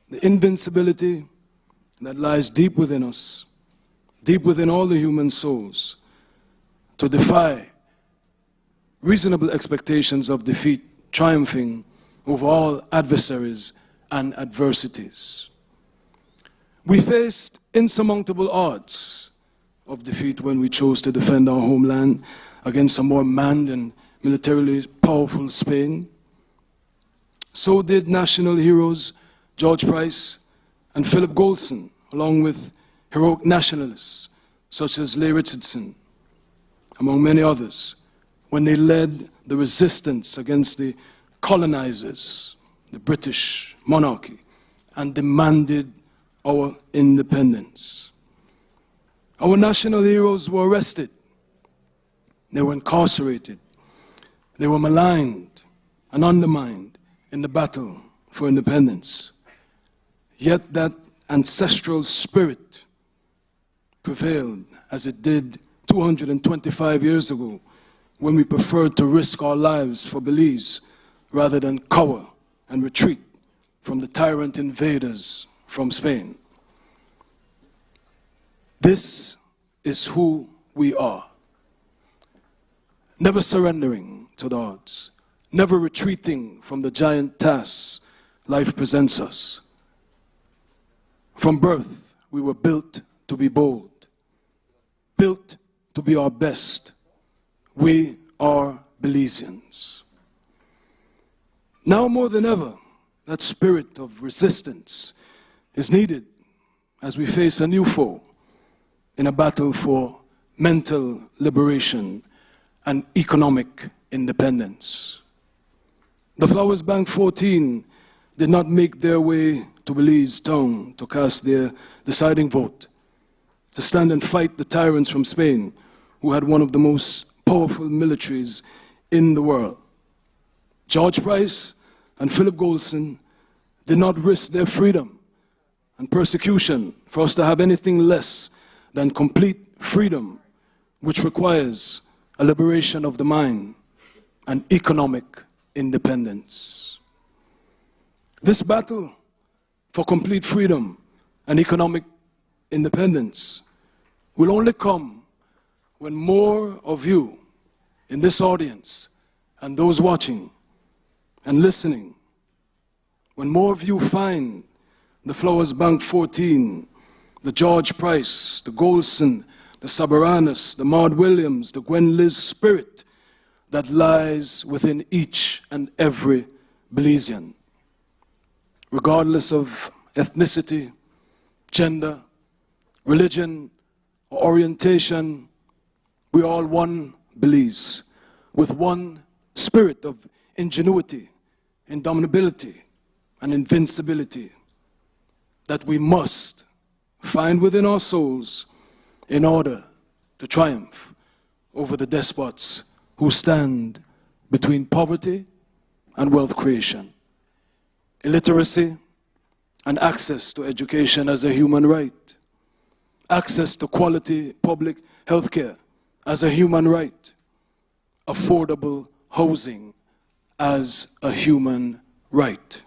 [SPEAKER 5] the invincibility that lies deep within us, deep within all the human souls, to defy reasonable expectations of defeat, triumphing over all adversaries and adversities. We faced insurmountable odds of defeat when we chose to defend our homeland against a more manned and militarily powerful Spain. So did national heroes George Price and Philip Goldson, along with heroic nationalists such as Leigh Richardson, among many others, when they led the resistance against the colonizers, the British monarchy, and demanded our independence. Our national heroes were arrested, they were incarcerated, they were maligned and undermined in the battle for independence. Yet that ancestral spirit prevailed as it did 225 years ago, when we preferred to risk our lives for Belize rather than cower and retreat from the tyrant invaders from Spain. This is who we are. Never surrendering to the odds, never retreating from the giant tasks life presents us. From birth, we were built to be bold, built to be our best. We are Belizeans. Now more than ever, that spirit of resistance is needed as we face a new foe in a battle for mental liberation and economic independence. The Flowers Bank 14 did not make their way to Belize town to cast their deciding vote, to stand and fight the tyrants from Spain, who had one of the most powerful militaries in the world. George Price and Philip Goldson did not risk their freedom and persecution for us to have anything less than complete freedom, which requires a liberation of the mind and economic independence. This battle for complete freedom and economic independence will only come when more of you in this audience and those watching and listening, when more of you find the Flowers Bank 14, the George Price, the Goldson, the Sabaranis, the Maud Williams, the Gwen Liz spirit that lies within each and every Belizean, regardless of ethnicity, gender, religion, or orientation. We are all one Belize, with one spirit of ingenuity, indomitability, and invincibility. that we must find within our souls in order to triumph over the despots who stand between poverty and wealth creation, illiteracy and access to education as a human right, access to quality public health care as a human right, affordable housing as a human right.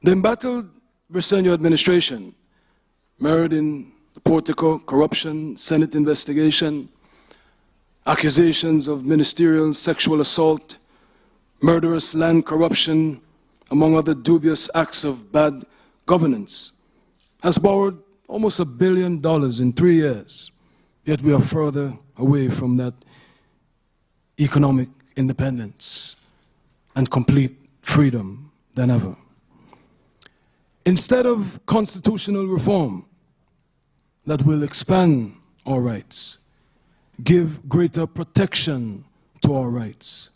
[SPEAKER 5] The embattled Briceño administration, mired in the Portico corruption, Senate investigation, accusations of ministerial sexual assault, murderous land corruption, among other dubious acts of bad governance, has borrowed almost $1 billion in 3 years, yet we are further away from that economic independence and complete freedom than ever. Instead of constitutional reform that will expand our rights, give greater protection to our rights,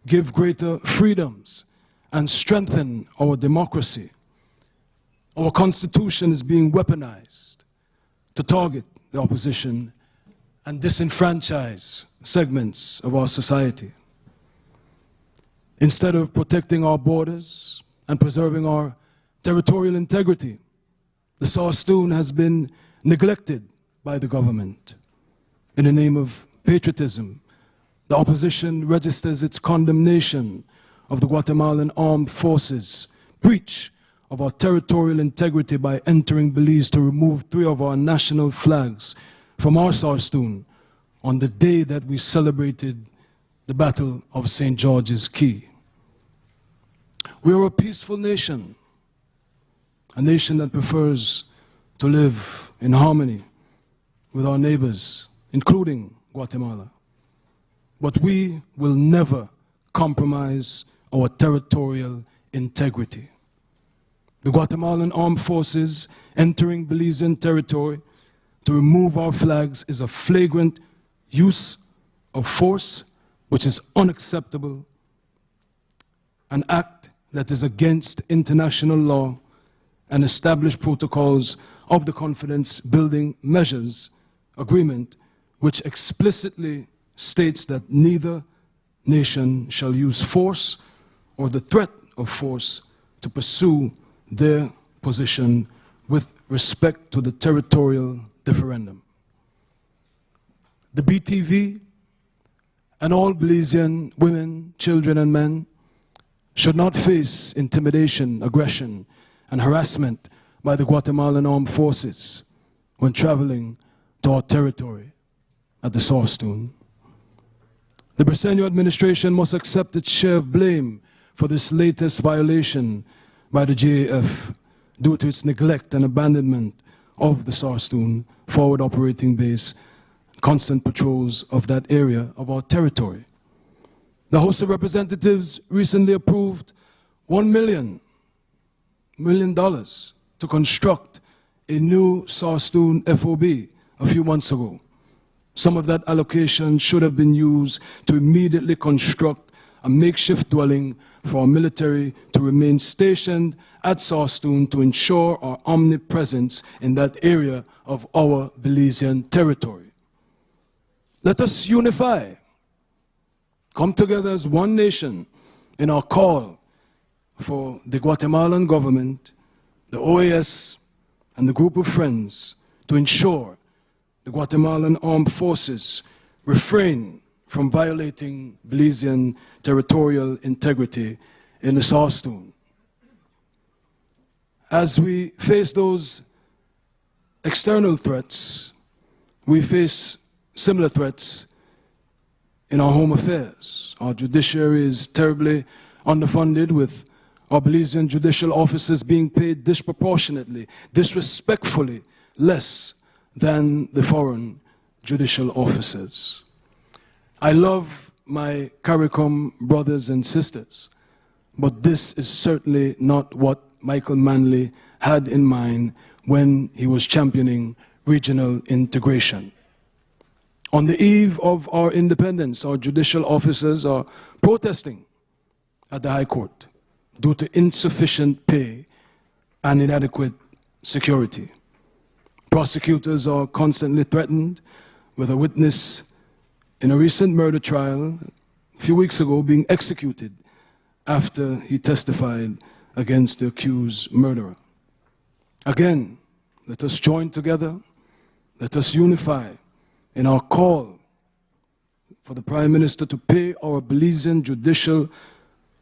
[SPEAKER 5] give greater freedoms, and strengthen our democracy, our Constitution is being weaponized to target the opposition and disenfranchise segments of our society. Instead of protecting our borders and preserving our territorial integrity, the Sarstoon has been neglected by the government. In the name of patriotism, the opposition registers its condemnation of the Guatemalan armed forces' breach of our territorial integrity by entering Belize to remove 3 of our national flags from our Sarstoon on the day that we celebrated the Battle of St. George's Key. We are a peaceful nation, a nation that prefers to live in harmony with our neighbors, including Guatemala. But we will never compromise our territorial integrity. The Guatemalan armed forces entering Belizean territory to remove our flags is a flagrant use of force which is unacceptable, an act that is against international law and established protocols of the Confidence Building Measures Agreement, which explicitly states that neither nation shall use force or the threat of force to pursue their position with respect to the territorial differendum. The BTV and all Belizean women, children, and men should not face intimidation, aggression, and harassment by the Guatemalan armed forces when traveling to our territory at the Sarstoon. The Briceño administration must accept its share of blame for this latest violation by the JAF due to its neglect and abandonment of the Sarstoon forward operating base, constant patrols of that area of our territory. The House of Representatives recently approved $1 million to construct a new Sarstoon FOB a few months ago. Some of that allocation should have been used to immediately construct a makeshift dwelling for our military to remain stationed at Sarstoon to ensure our omnipresence in that area of our Belizean territory. Let us unify, come together as one nation in our call for the Guatemalan government, the OAS, and the group of friends to ensure the Guatemalan armed forces refrain from violating Belizean territorial integrity in the Sarstoon. As we face those external threats, we face similar threats in our home affairs. Our judiciary is terribly underfunded, with our Belizean judicial officers being paid disproportionately, disrespectfully less than the foreign judicial officers. I love my CARICOM brothers and sisters, but this is certainly not what Michael Manley had in mind when he was championing regional integration. On the eve of our independence, our judicial officers are protesting at the High Court due to insufficient pay and inadequate security. Prosecutors are constantly threatened, with a witness in a recent murder trial a few weeks ago being executed after he testified against the accused murderer. Again, let us join together, let us unify in our call for the Prime Minister to pay our Belizean judicial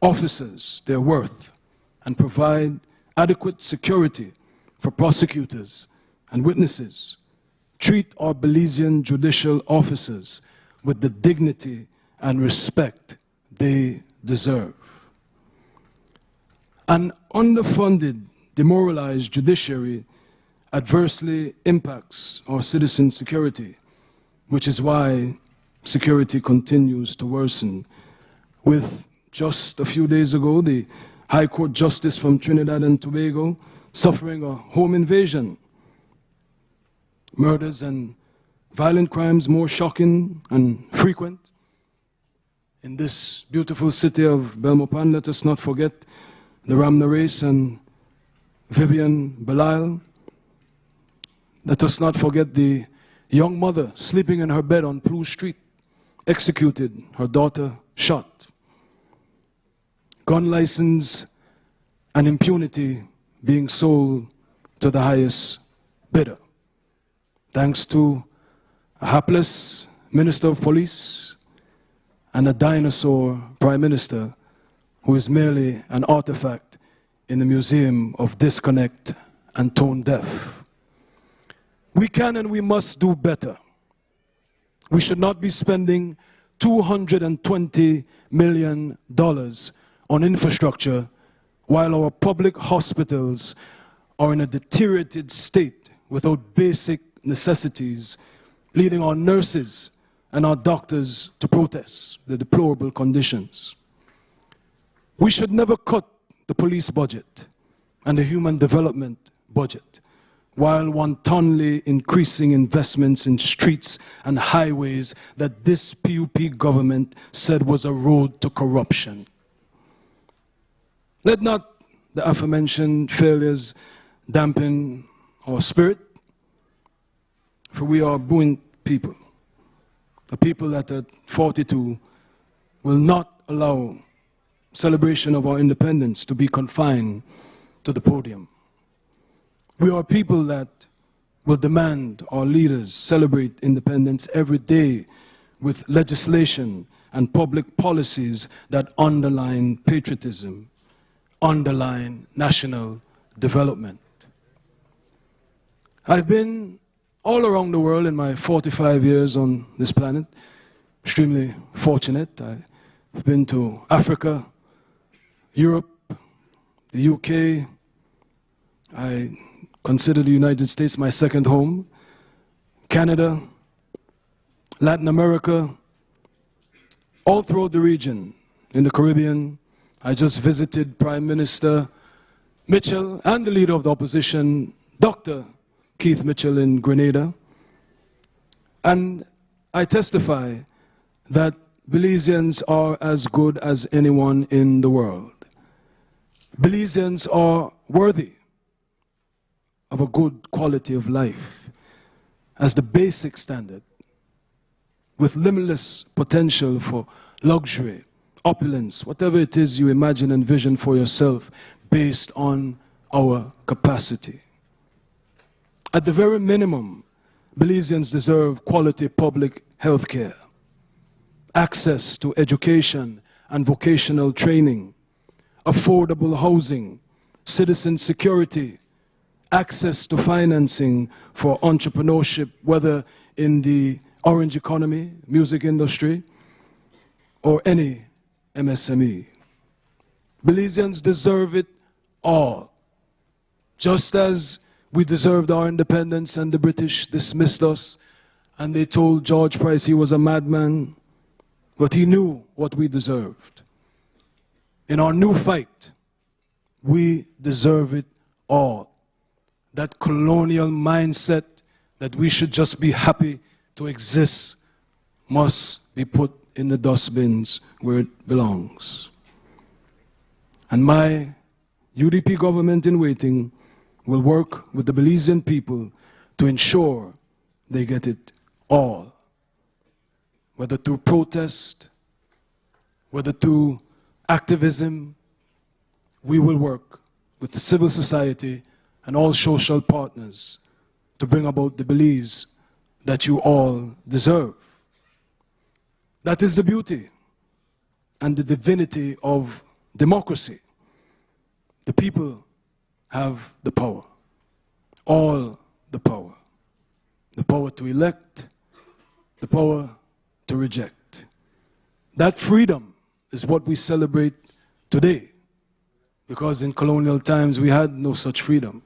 [SPEAKER 5] officers their worth and provide adequate security for prosecutors and witnesses. Treat our Belizean judicial officers with the dignity and respect they deserve. An underfunded, demoralized judiciary adversely impacts our citizen security, which is why security continues to worsen. With just a few days ago, the High Court Justice from Trinidad and Tobago suffering a home invasion, murders and violent crimes more shocking and frequent. In this beautiful city of Belmopan, let us not forget the Ramna Race and Vivian Belial. Let us not forget the young mother sleeping in her bed on Plou Street, executed, her daughter shot. Gun license and impunity being sold to the highest bidder, thanks to a hapless Minister of Police and a dinosaur Prime Minister who is merely an artifact in the Museum of Disconnect and Tone Deaf. We can and we must do better. We should not be spending $220 million on infrastructure while our public hospitals are in a deteriorated state without basic necessities, leading our nurses and our doctors to protest the deplorable conditions. We should never cut the police budget and the human development budget while wantonly increasing investments in streets and highways that this PUP government said was a road to corruption. Let not the aforementioned failures dampen our spirit, for we are buoyant people, a people that at 42 will not allow celebration of our independence to be confined to the podium. We are people that will demand our leaders celebrate independence every day with legislation and public policies that underline patriotism, underline national development. I've been all around the world in my 45 years on this planet, extremely fortunate. I've been to Africa, Europe, the UK. I consider the United States my second home, Canada, Latin America, all throughout the region, in the Caribbean. I just visited Prime Minister Mitchell and the leader of the opposition, Dr. Keith Mitchell, in Grenada. And I testify that Belizeans are as good as anyone in the world. Belizeans are worthy of a good quality of life as the basic standard, with limitless potential for luxury, opulence, whatever it is you imagine and vision for yourself based on our capacity. At the very minimum, Belizeans deserve quality public health care, access to education and vocational training, affordable housing, citizen security, access to financing for entrepreneurship, whether in the orange economy, music industry, or any MSME. Belizeans deserve it all. Just as we deserved our independence and the British dismissed us and they told George Price he was a madman, but he knew what we deserved. In our new fight, we deserve it all. That colonial mindset that we should just be happy to exist must be put in the dustbins where it belongs. And my UDP government in waiting will work with the Belizean people to ensure they get it all. Whether through protest, whether through activism, we will work with the civil society and all social partners to bring about the Belize that you all deserve. That is the beauty and the divinity of democracy. The people have the power, all the power. The power to elect, the power to reject. That freedom is what we celebrate today, because in colonial times we had no such freedom.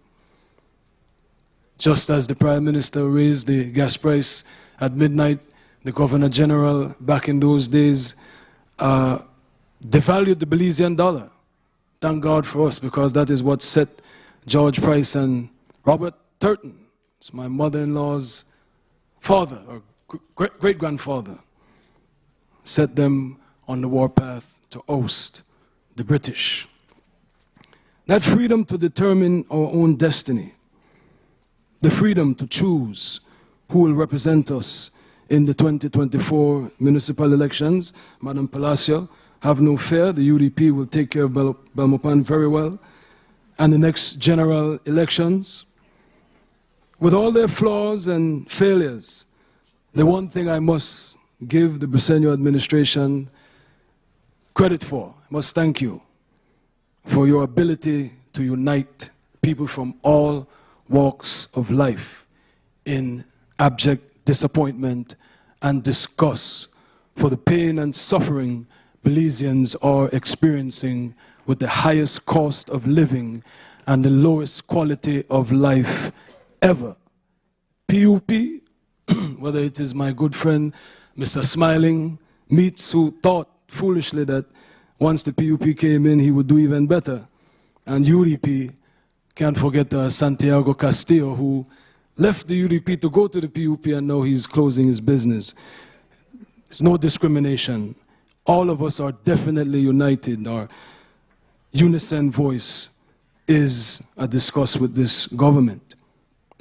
[SPEAKER 5] Just as the Prime Minister raised the gas price at midnight, the Governor General back in those days devalued the Belizean dollar. Thank God for us, because that is what set George Price and Robert Turton, it's my mother-in-law's father, or great-grandfather, set them on the warpath to oust the British. That freedom to determine our own destiny, the freedom to choose who will represent us in the 2024 municipal elections. Madam Palacio, have no fear, the UDP will take care of Belmopan very well. And the next general elections, with all their flaws and failures, the one thing I must give the Briceño administration credit for, I must thank you for your ability to unite people from all walks of life in abject disappointment and disgust for the pain and suffering Belizeans are experiencing with the highest cost of living and the lowest quality of life ever. PUP, whether it is my good friend Mr. Smiling Meats, who thought foolishly that once the PUP came in he would do even better, and UDP, can't forget Santiago Castillo, who left the UDP to go to the PUP and now he's closing his business. There's no discrimination. All of us are definitely united. Our unison voice is a discuss with this government.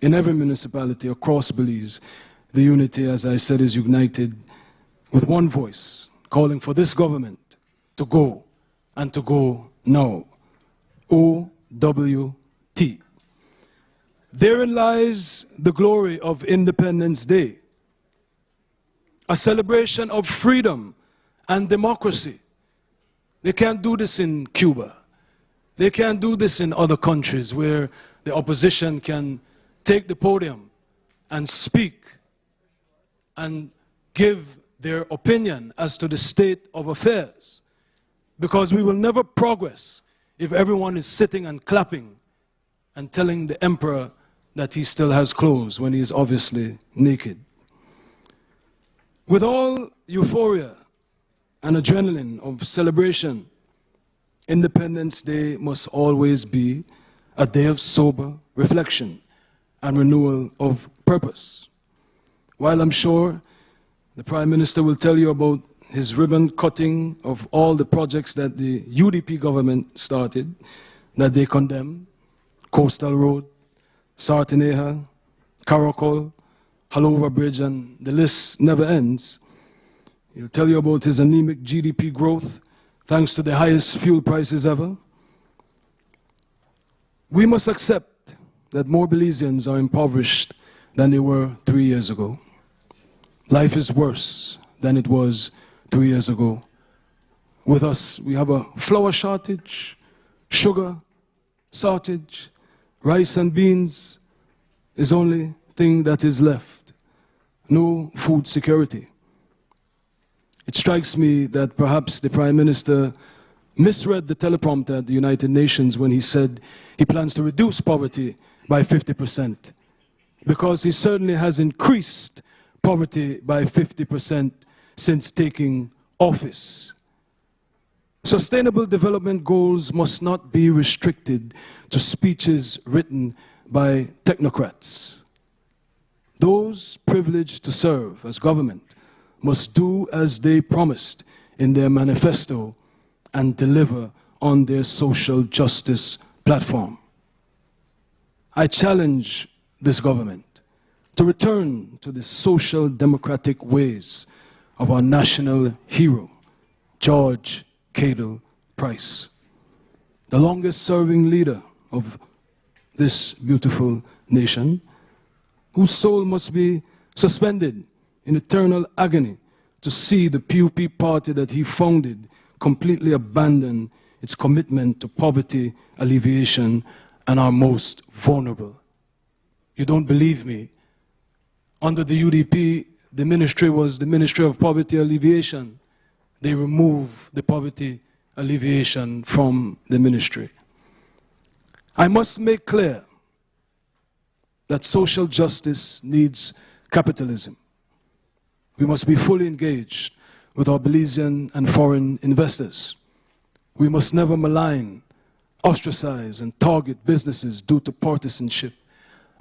[SPEAKER 5] In every municipality across Belize, the unity, as I said, is united with one voice, calling for this government to go, and to go now. OWT. Therein lies the glory of Independence Day, a celebration of freedom and democracy. They can't do this in Cuba. They can't do this in other countries where the opposition can take the podium and speak and give their opinion as to the state of affairs. Because we will never progress if everyone is sitting and clapping and telling the emperor that he still has clothes when he is obviously naked. With all euphoria and adrenaline of celebration, Independence Day must always be a day of sober reflection and renewal of purpose. While I'm sure the Prime Minister will tell you about his ribbon cutting of all the projects that the UDP government started, that they condemn, Coastal Road, Sartineja, Caracol, Halover Bridge, and the list never ends. He'll tell you about his anemic GDP growth, thanks to the highest fuel prices ever. We must accept that more Belizeans are impoverished than they were 3 years ago. Life is worse than it was 3 years ago. With us, we have a flour shortage, sugar shortage, rice and beans is the only thing that is left. No food security. It strikes me that perhaps the Prime Minister misread the teleprompter at the United Nations when he said he plans to reduce poverty by 50%, because he certainly has increased poverty by 50% since taking office. Sustainable development goals must not be restricted to speeches written by technocrats. Those privileged to serve as government must do as they promised in their manifesto and deliver on their social justice platform. I challenge this government to return to the social democratic ways of our national hero, George Cadle Price, the longest-serving leader of this beautiful nation, whose soul must be suspended in eternal agony to see the PUP party that he founded completely abandon its commitment to poverty alleviation and our most vulnerable. You don't believe me? Under the UDP, the ministry was the Ministry of Poverty Alleviation. They removed the poverty alleviation from the ministry. I must make clear that social justice needs capitalism. We must be fully engaged with our Belizean and foreign investors. We must never malign, ostracize, and target businesses due to partisanship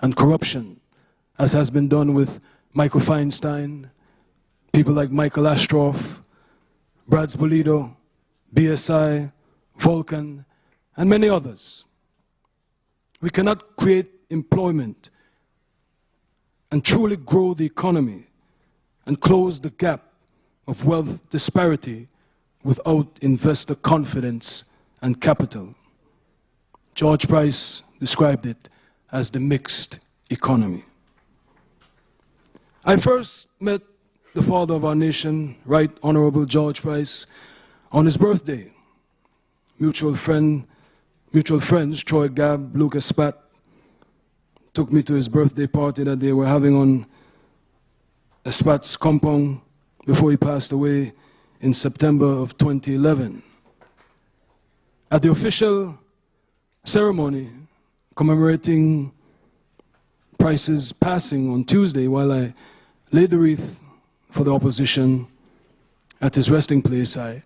[SPEAKER 5] and corruption, as has been done with Michael Feinstein, people like Michael Ashtroff, Brad Spolido, BSI, Vulcan, and many others. We cannot create employment and truly grow the economy and close the gap of wealth disparity without investor confidence and capital. George Price described it as the mixed economy. I first met the father of our nation, Right Honorable George Price, on his birthday. Mutual friends, Troy Gabb, Lucas Spat, took me to his birthday party that they were having on Spat's compound before he passed away in September of 2011. At the official ceremony commemorating Price's passing on Tuesday, while I laid the wreath for the opposition at his resting place, I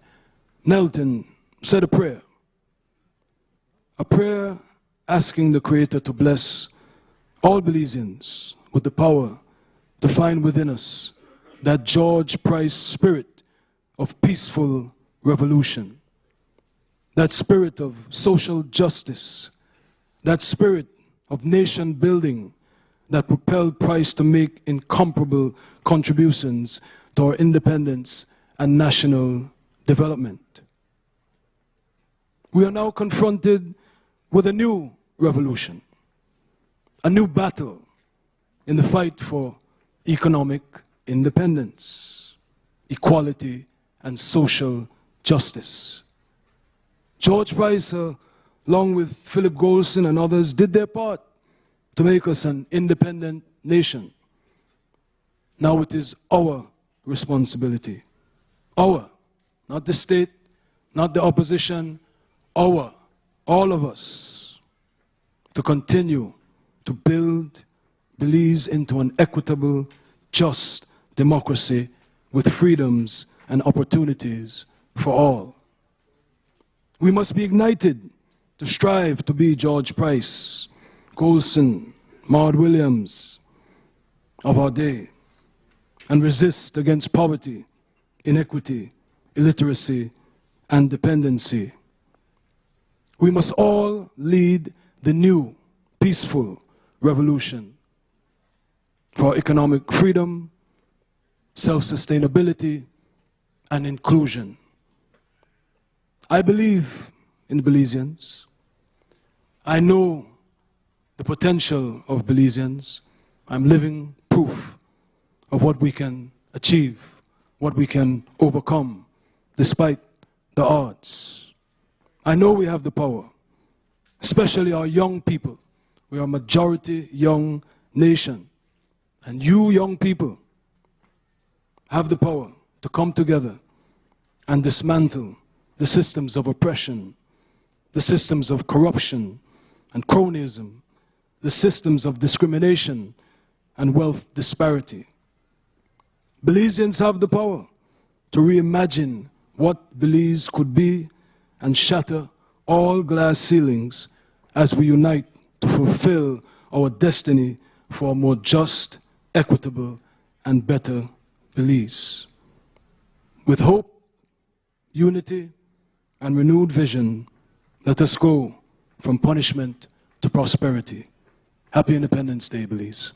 [SPEAKER 5] knelt and said a prayer asking the Creator to bless all Belizeans with the power to find within us that George Price spirit of peaceful revolution, that spirit of social justice, that spirit of nation building that propelled Price to make incomparable contributions to our independence and national development. We are now confronted with a new revolution, a new battle in the fight for economic independence, equality, and social justice. George Price, along with Philip Golson and others, did their part to make us an independent nation. Now it is our responsibility. Our, not the state, not the opposition, our, all of us, to continue to build Belize into an equitable, just democracy with freedoms and opportunities for all. We must be ignited to strive to be George Price, Golson, Maud Williams of our day, and resist against poverty, inequity, illiteracy, and dependency. We must all lead the new, peaceful revolution for economic freedom, self-sustainability, and inclusion. I believe in Belizeans. I know the potential of Belizeans. I'm living proof of what we can achieve, what we can overcome, despite the odds. I know we have the power, especially our young people. We are a majority young nation. And you young people have the power to come together and dismantle the systems of oppression, the systems of corruption and cronyism, the systems of discrimination and wealth disparity. Belizeans have the power to reimagine what Belize could be and shatter all glass ceilings as we unite to fulfill our destiny for a more just, equitable, and better Belize. With hope, unity, and renewed vision, let us go from punishment to prosperity. Happy Independence Day, Belize.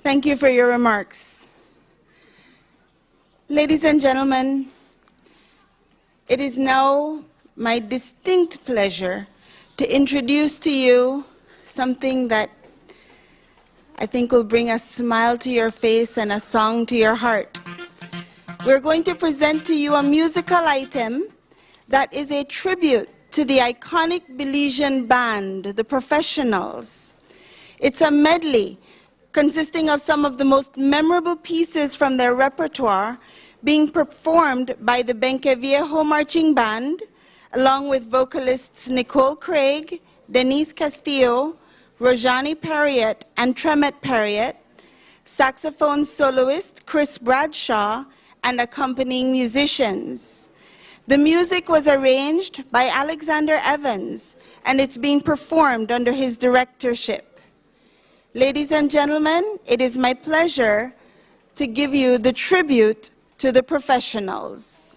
[SPEAKER 1] Thank you for your remarks. Ladies and gentlemen, it is now my distinct pleasure to introduce to you something that I think will bring a smile to your face and a song to your heart. We're going to present to you a musical item that is a tribute to the iconic Belizean band, the Professionals. It's a medley consisting of some of the most memorable pieces from their repertoire being performed by the Benqueviejo Marching Band, along with vocalists Nicole Craig, Denise Castillo, Rojani Parriott, and Tremet Parriott, saxophone soloist Chris Bradshaw, and accompanying musicians. The music was arranged by Alexander Evans, and it's being performed under his directorship. Ladies and gentlemen, it is my pleasure to give you the tribute to the Professionals.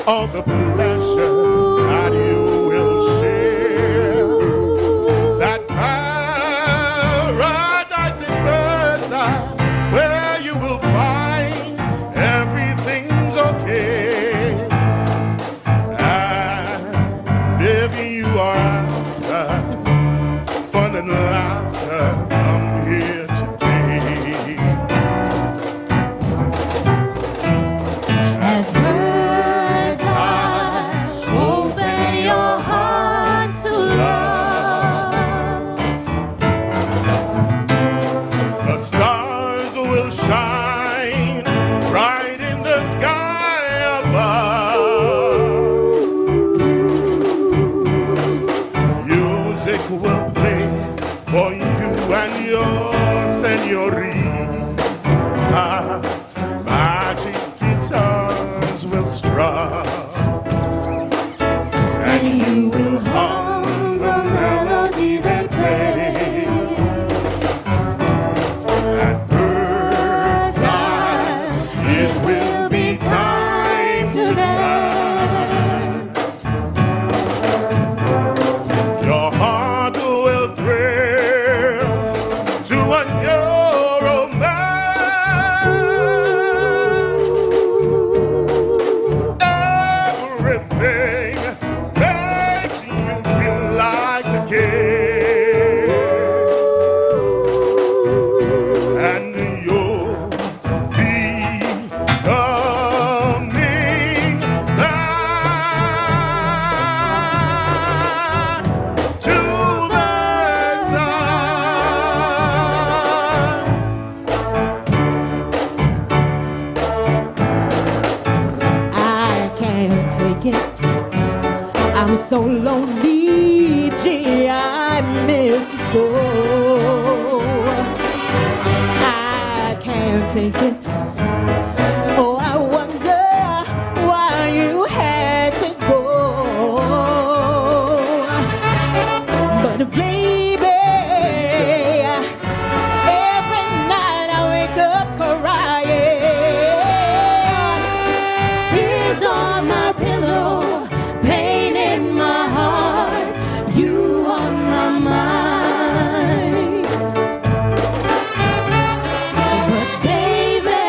[SPEAKER 3] all the pleasures that you will share. That paradise is birdseye, where you will find everything's okay. And if you are after fun and laughter, come here today.
[SPEAKER 6] At bird's eye, open your heart to love.
[SPEAKER 3] The stars will shine bright in the sky above. Music will play for you and your senorita. Magic guitars will strum,
[SPEAKER 6] And you will hum the melody they play.
[SPEAKER 3] at bird's eye. It will be time to dance. Your heart will thrill to a new romance. Everything makes you feel like a kid, and you'll be coming back to bird's eye.
[SPEAKER 6] I can't take it. I'm so lonely, gee, I miss you so. I can't take it. Oh, I wonder why you had to go. But baby, every night I wake up crying. Tears on my pillow, pain in my heart, you on my mind. But baby,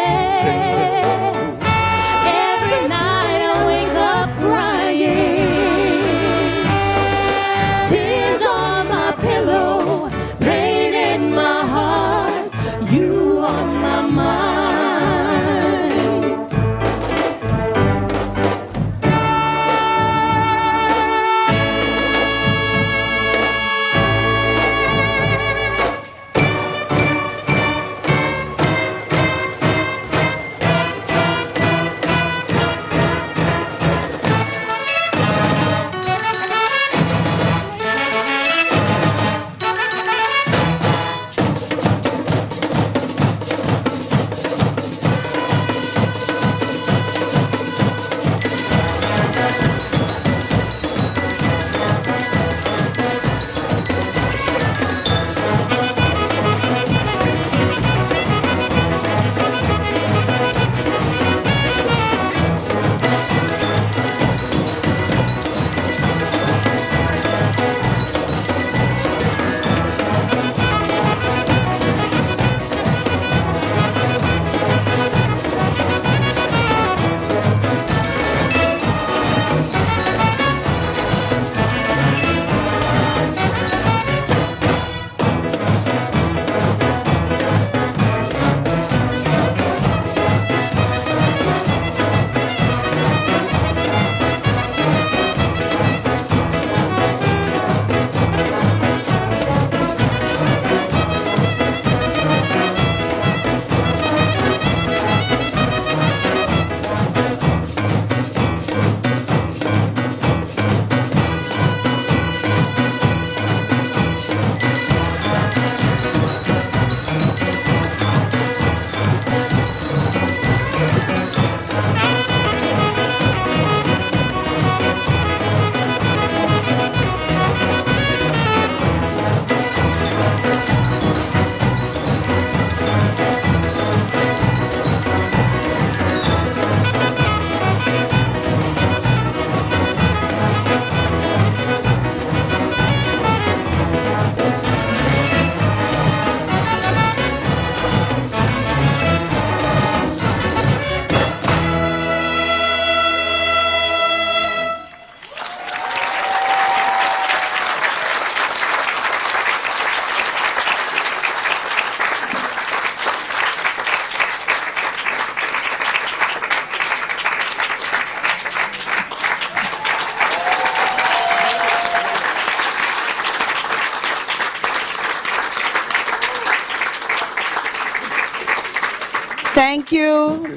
[SPEAKER 1] Thank you.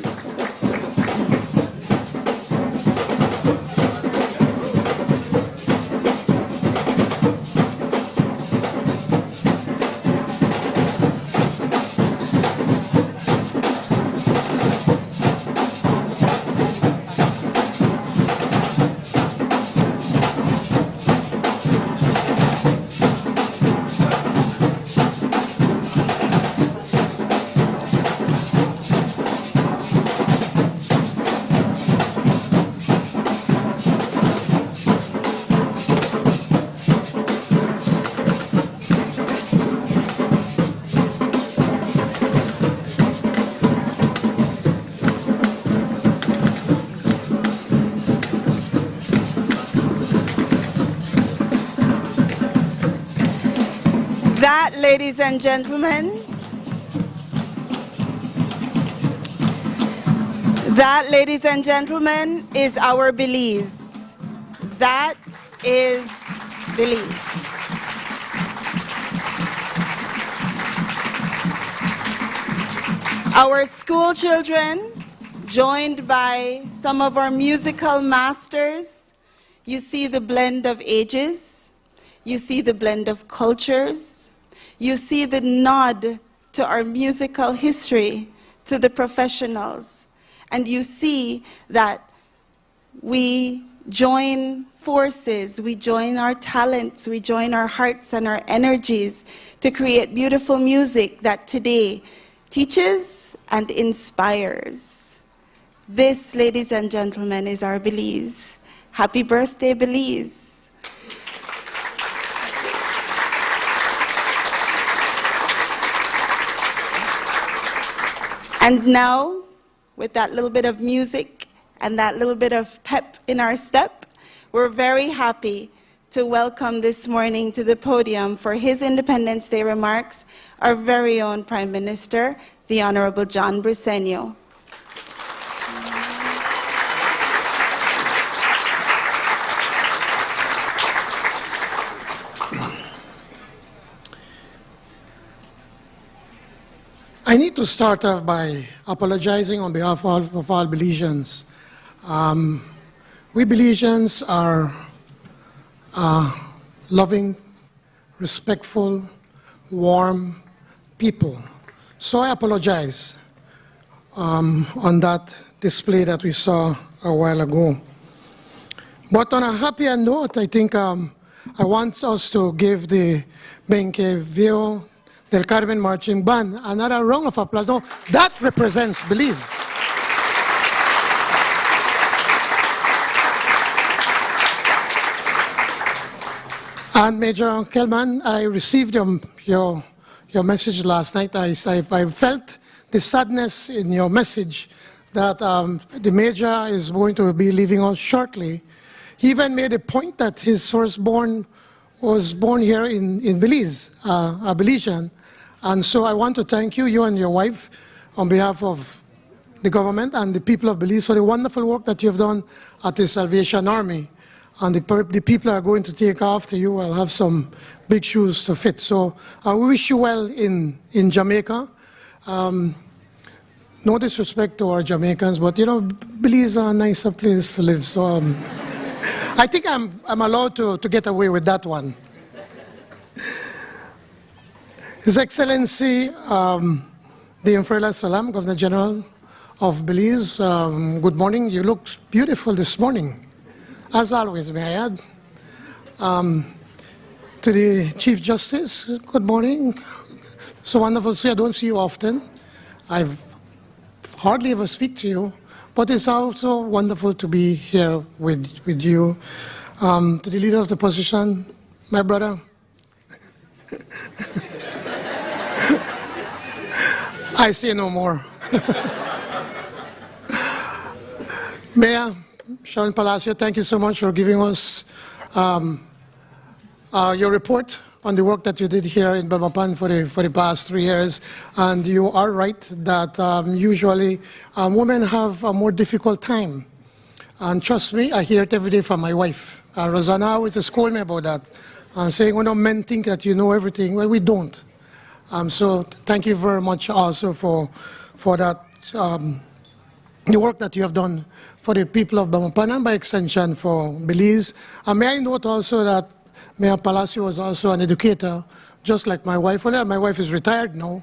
[SPEAKER 1] That, ladies and gentlemen, is our Belize. That is Belize. Our school children, joined by some of our musical masters, you see the blend of ages, you see the blend of cultures, you see the nod to our musical history, to the professionals, and you see that we join forces, we join our talents, we join our hearts and our energies to create beautiful music that today teaches and inspires. This, ladies and gentlemen, is our Belize. Happy birthday, Belize. And now, with that little bit of music and that little bit of pep in our step, we're very happy to welcome this morning to the podium for his Independence Day remarks our very own Prime Minister, the Honorable John Briceño.
[SPEAKER 7] I need to start off by apologizing on behalf of all Belizeans. We Belizeans are loving, respectful, warm people. So I apologize on that display that we saw a while ago. But on a happier note, I think I want us to give the Benquevio del Carmen Marching Band another round of applause. No, that represents Belize. And Major Kelman, I received your message last night. I felt the sadness in your message that the Major is going to be leaving us shortly. He even made a point that his firstborn was born here in Belize, a Belizean. And so I want to thank you, you and your wife, on behalf of the government and the people of Belize for the wonderful work that you've done at the Salvation Army. And the people are going to take after you. I'll have some big shoes to fit. So we wish you well in Jamaica. No disrespect to our Jamaicans, but you know, Belize is a nicer place to live. So I think I'm allowed to get away with that one. His Excellency, the Infrela Salam, Governor General of Belize, good morning. You look beautiful this morning, as always, may I add. To the Chief Justice, good morning. So wonderful to see you. I don't see you often. I've hardly ever speak to you, but it's also wonderful to be here with you. To the Leader of the Opposition, my brother. I say no more. Mayor Sharon Palacio, thank you so much for giving us your report on the work that you did here in Belmopan for the past 3 years. And you are right that usually women have a more difficult time. And trust me, I hear it every day from my wife. Rosanna always scold me about that, saying, well, no, men think that you know everything. Well, we don't. So thank you very much also for that the work that you have done for the people of Belmopan and by extension for Belize. And may I note also that Mayor Palacio was also an educator, just like my wife. Well, my wife is retired now.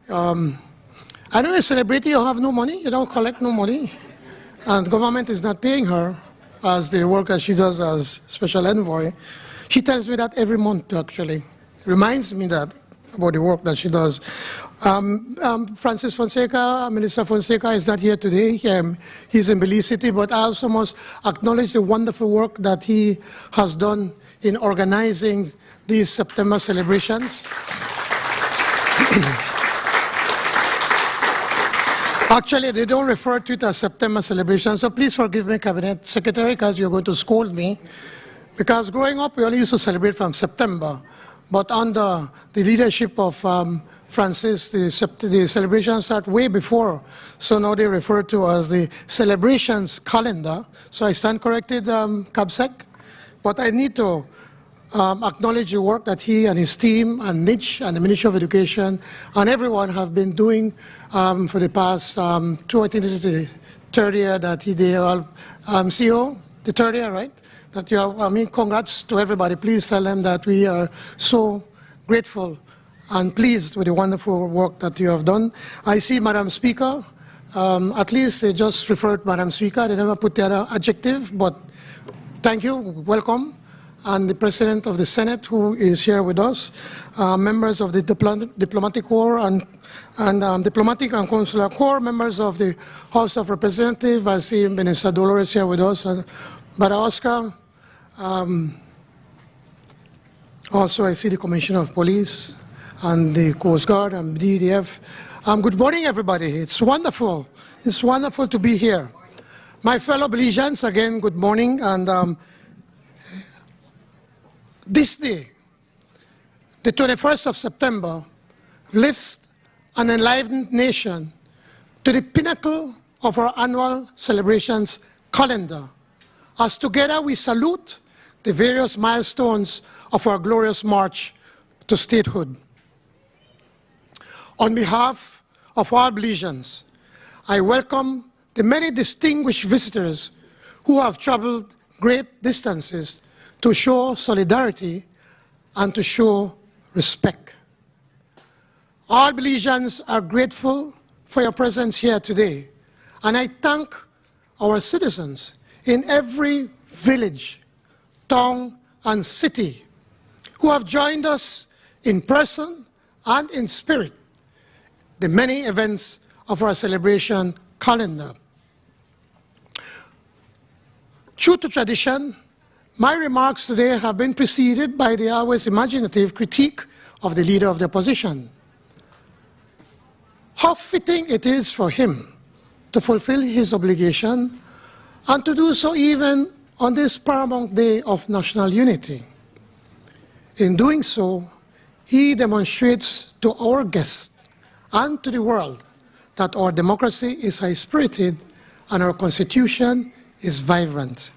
[SPEAKER 7] I know a celebrity, you have no money, you don't collect no money, and government is not paying her as the work that she does as special envoy. She tells me that every month, actually. Reminds me that about the work that she does. Francis Fonseca, Minister Fonseca, is not here today. He's in Belize City, but I also must acknowledge the wonderful work that he has done in organizing these September celebrations. Actually, they don't refer to it as September celebration, so please forgive me, Cabinet Secretary, because you're going to scold me. Because growing up, we only used to celebrate from September. But under the leadership of Francis, the celebrations start way before. So now they refer to as the celebrations calendar. So I stand corrected, CABSEC. But I need to acknowledge the work that he and his team and Mitch and the Ministry of Education and everyone have been doing for the past I think this is the third year that they are CEO, the third year, right? That you are, congrats to everybody. Please tell them that we are so grateful and pleased with the wonderful work that you have done. I see Madam Speaker. At least they just referred Madam Speaker. They never put the other adjective, but thank you, welcome. And the President of the Senate, who is here with us, members of the Diplomatic Corps and Diplomatic and Consular Corps, members of the House of Representatives. I see Minister Dolores here with us, and Brother Oscar. Also, I see the Commissioner of Police and the Coast Guard and DDF. Good morning, everybody. It's wonderful. It's wonderful to be here. My fellow Belizeans, again, good morning. And this day, the 21st of September, lifts an enlivened nation to the pinnacle of our annual celebrations calendar, as together we salute the various milestones of our glorious march to statehood. On behalf of all Belizeans, I welcome the many distinguished visitors who have traveled great distances to show solidarity and to show respect. All Belizeans are grateful for your presence here today, and I thank our citizens in every village, town, and city who have joined us in person and in spirit, the many events of our celebration calendar. True to tradition, my remarks today have been preceded by the always imaginative critique of the leader of the opposition. How fitting it is for him to fulfill his obligation and to do so even on this paramount day of national unity. In doing so, he demonstrates to our guests and to the world that our democracy is high-spirited and our Constitution is vibrant.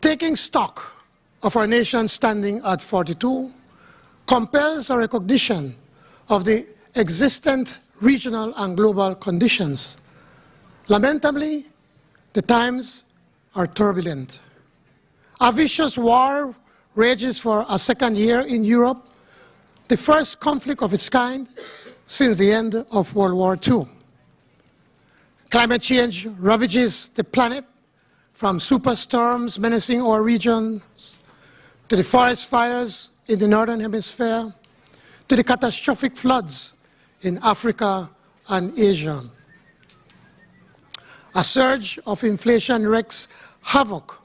[SPEAKER 7] Taking stock of our nation's standing at 42 compels a recognition of the existent regional and global conditions. Lamentably, the times are turbulent. A vicious war rages for a second year in Europe, the first conflict of its kind since the end of World War II. Climate change ravages the planet, from superstorms menacing our region, to the forest fires in the Northern Hemisphere, to the catastrophic floods in Africa and Asia. A surge of inflation wreaks havoc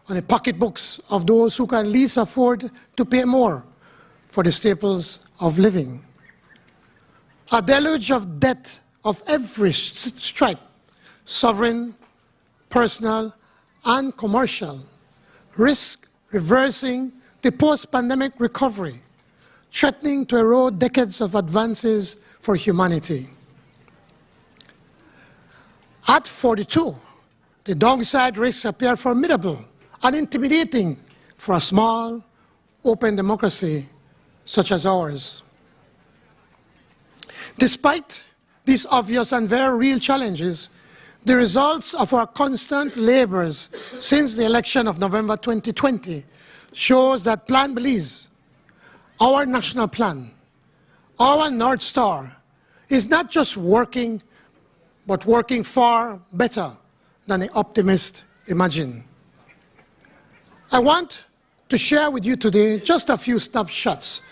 [SPEAKER 7] on the pocketbooks of those who can least afford to pay more for the staples of living. A deluge of debt of every stripe, sovereign, personal, and commercial, risk reversing the post-pandemic recovery, threatening to erode decades of advances for humanity. At 42, the downside risks appear formidable and intimidating for a small, open democracy such as ours. Despite these obvious and very real challenges, the results of our constant labors since the election of November 2020 shows that Plan Belize, our national plan, our North Star, is not just working, but working far better than the optimists imagine. I want to share with you today just a few snapshots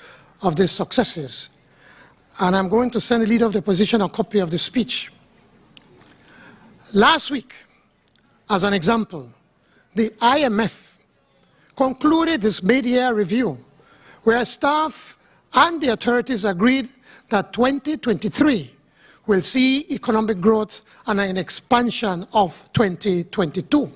[SPEAKER 7] of these successes. And I'm going to send the Leader of the Opposition a copy of the speech. Last week, as an example, the IMF concluded its mid-year review, where staff and the authorities agreed that 2023 will see economic growth and an expansion of 2022.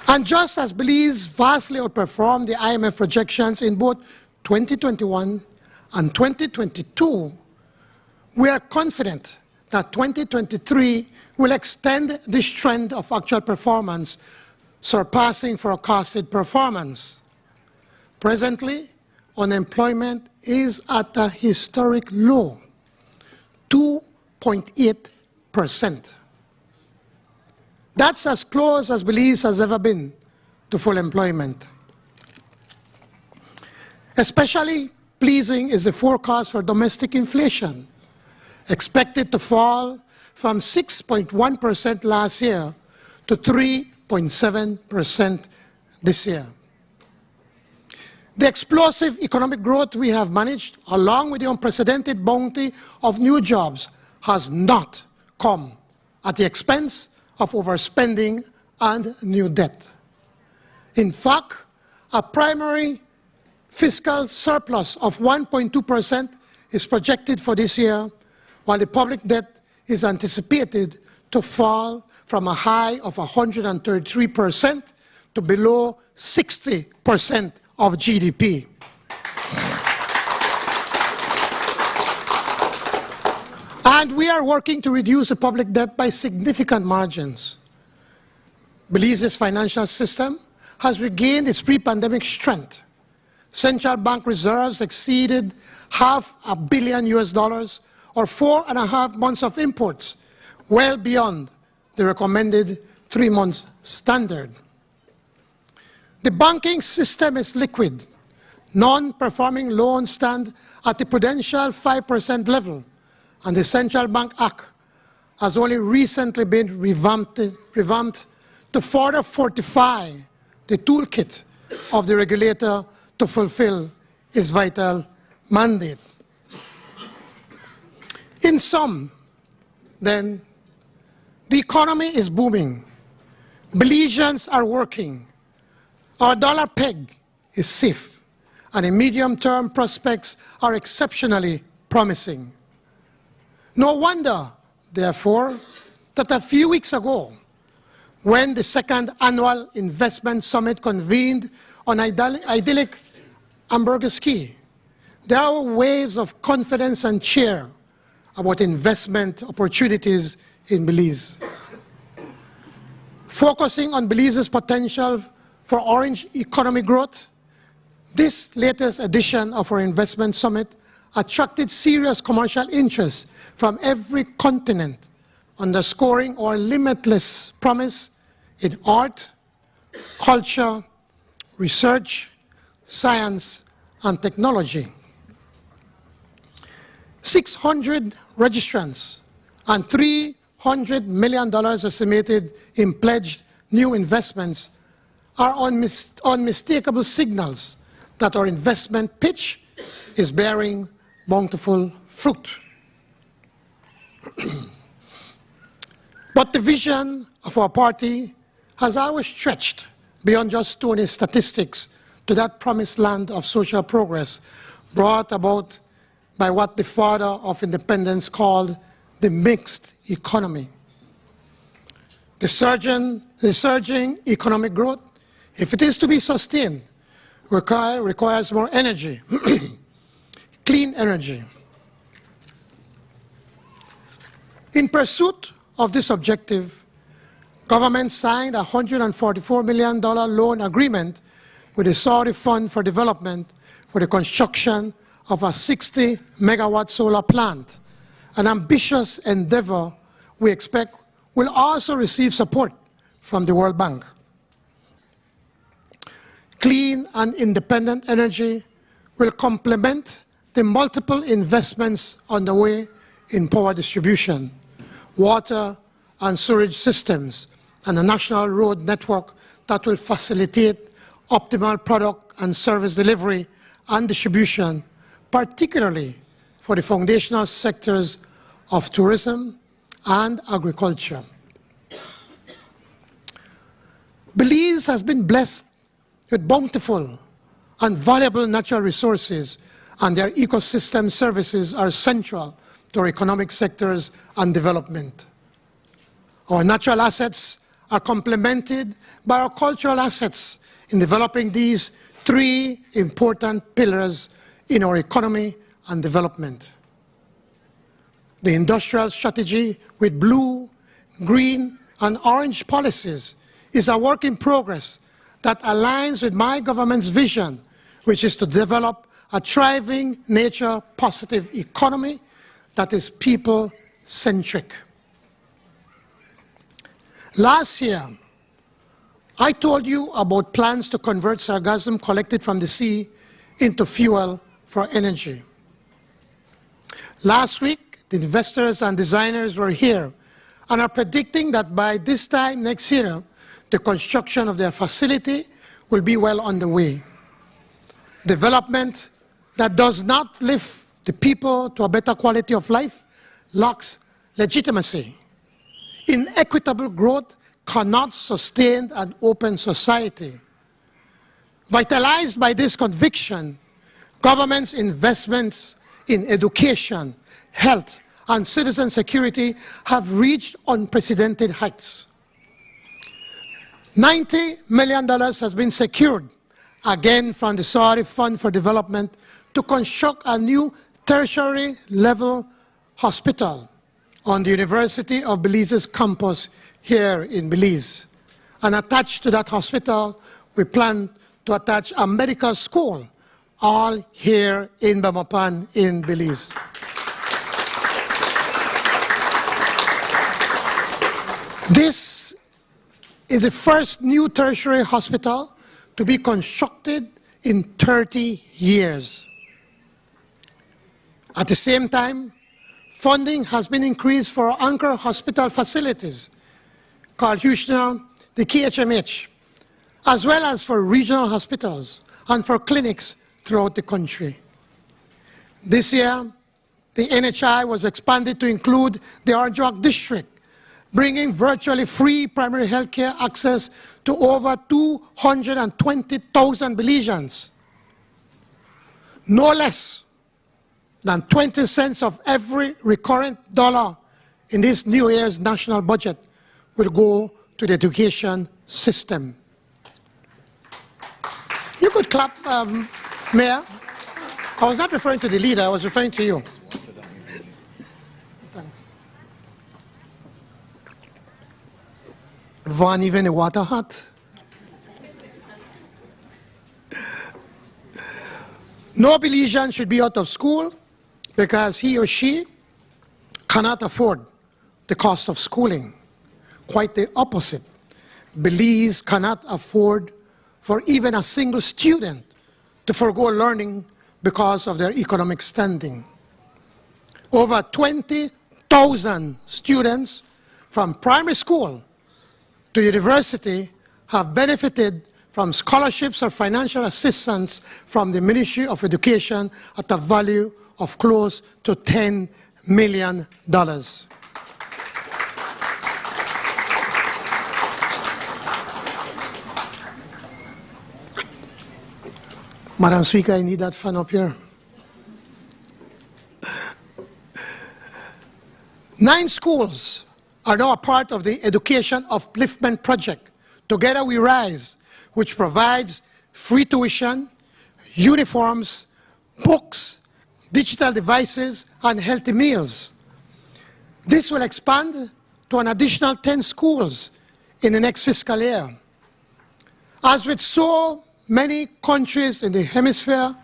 [SPEAKER 7] And just as Belize vastly outperformed the IMF projections in both 2021 and 2022, we are confident that 2023 will extend this trend of actual performance, surpassing forecasted performance. Presently, unemployment is at a historic low, 2.8%. That's as close as Belize has ever been to full employment. Especially pleasing is the forecast for domestic inflation, expected to fall from 6.1% last year to 3.7% this year. The explosive economic growth we have managed, along with the unprecedented bounty of new jobs, has not come at the expense of overspending and new debt. In fact, a primary fiscal surplus of 1.2% is projected for this year, while the public debt is anticipated to fall from a high of 133% to below 60% of GDP. And we are working to reduce the public debt by significant margins. Belize's financial system has regained its pre-pandemic strength. Central bank reserves exceeded $500 million, or 4.5 months of imports, well beyond the recommended 3-month standard. The banking system is liquid. Non-performing loans stand at the prudential 5% level, and the Central Bank Act has only recently been revamped to further fortify the toolkit of the regulator to fulfill its vital mandate. In sum, then, the economy is booming. Belizeans are working. Our dollar peg is safe, and the medium-term prospects are exceptionally promising. No wonder, therefore, that a few weeks ago, when the second annual investment summit convened on idyllic Hamburger's Key, there were waves of confidence and cheer about investment opportunities in Belize. Focusing on Belize's potential for orange economic growth, this latest edition of our investment summit attracted serious commercial interest from every continent, underscoring our limitless promise in art, culture, research, science, and technology. 600 registrants and $300 million estimated in pledged new investments are unmistakable signals that our investment pitch is bearing bountiful fruit. But the vision of our party has always stretched beyond just stony statistics to that promised land of social progress brought about by what the father of independence called the mixed economy. The surging economic growth, if it is to be sustained, requires more energy, clean energy. In pursuit of this objective, government signed a $144 million loan agreement with the Saudi Fund for Development for the construction of a 60-megawatt solar plant, an ambitious endeavor we expect will also receive support from the World Bank. Clean and independent energy will complement the multiple investments underway in power distribution, water and sewage systems, and a national road network that will facilitate optimal product and service delivery and distribution, particularly for the foundational sectors of tourism and agriculture. Belize has been blessed with bountiful and valuable natural resources, and their ecosystem services are central to our economic sectors and development. Our natural assets are complemented by our cultural assets in developing these three important pillars in our economy and development. The industrial strategy with blue, green, and orange policies is a work in progress that aligns with my government's vision, which is to develop a thriving, nature-positive economy that is people-centric. Last year, I told you about plans to convert sargassum collected from the sea into fuel for energy. Last week, the investors and designers were here and are predicting that by this time next year, the construction of their facility will be well underway. Development that does not lift the people to a better quality of life lacks legitimacy. Inequitable growth cannot sustain an open society. Vitalized by this conviction, government's investments in education, health, and citizen security have reached unprecedented heights. $90 million has been secured, again from the Saudi Fund for Development, to construct a new tertiary-level hospital on the University of Belize's campus here in Belize. And attached to that hospital, we plan to attach a medical school, all here in Belmopan in Belize. This is the first new tertiary hospital to be constructed in 30 years. At the same time, funding has been increased for anchor hospital facilities called Houston, the KHMH, as well as for regional hospitals and for clinics throughout the country. This year, the NHI was expanded to include the Arjok district, bringing virtually free primary health care access to over 220,000 Belizeans. No less than 20 cents of every recurrent dollar in this new year's national budget will go to the education system. You could clap, Mayor. I was not referring to the leader, I was referring to you. Thanks. Van even a water hot. No Belizean should be out of school because he or she cannot afford the cost of schooling. Quite the opposite. Belize cannot afford for even a single student to forego learning because of their economic standing. Over 20,000 students from primary school to university have benefited from scholarships or financial assistance from the Ministry of Education at a value of close to $10 million. Madam Speaker, I need that fan up here. 9 schools are now a part of the Education Upliftment Project, Together We Rise, which provides free tuition, uniforms, books, digital devices, and healthy meals. This will expand to an additional 10 schools in the next fiscal year. As with so many countries in the hemisphere,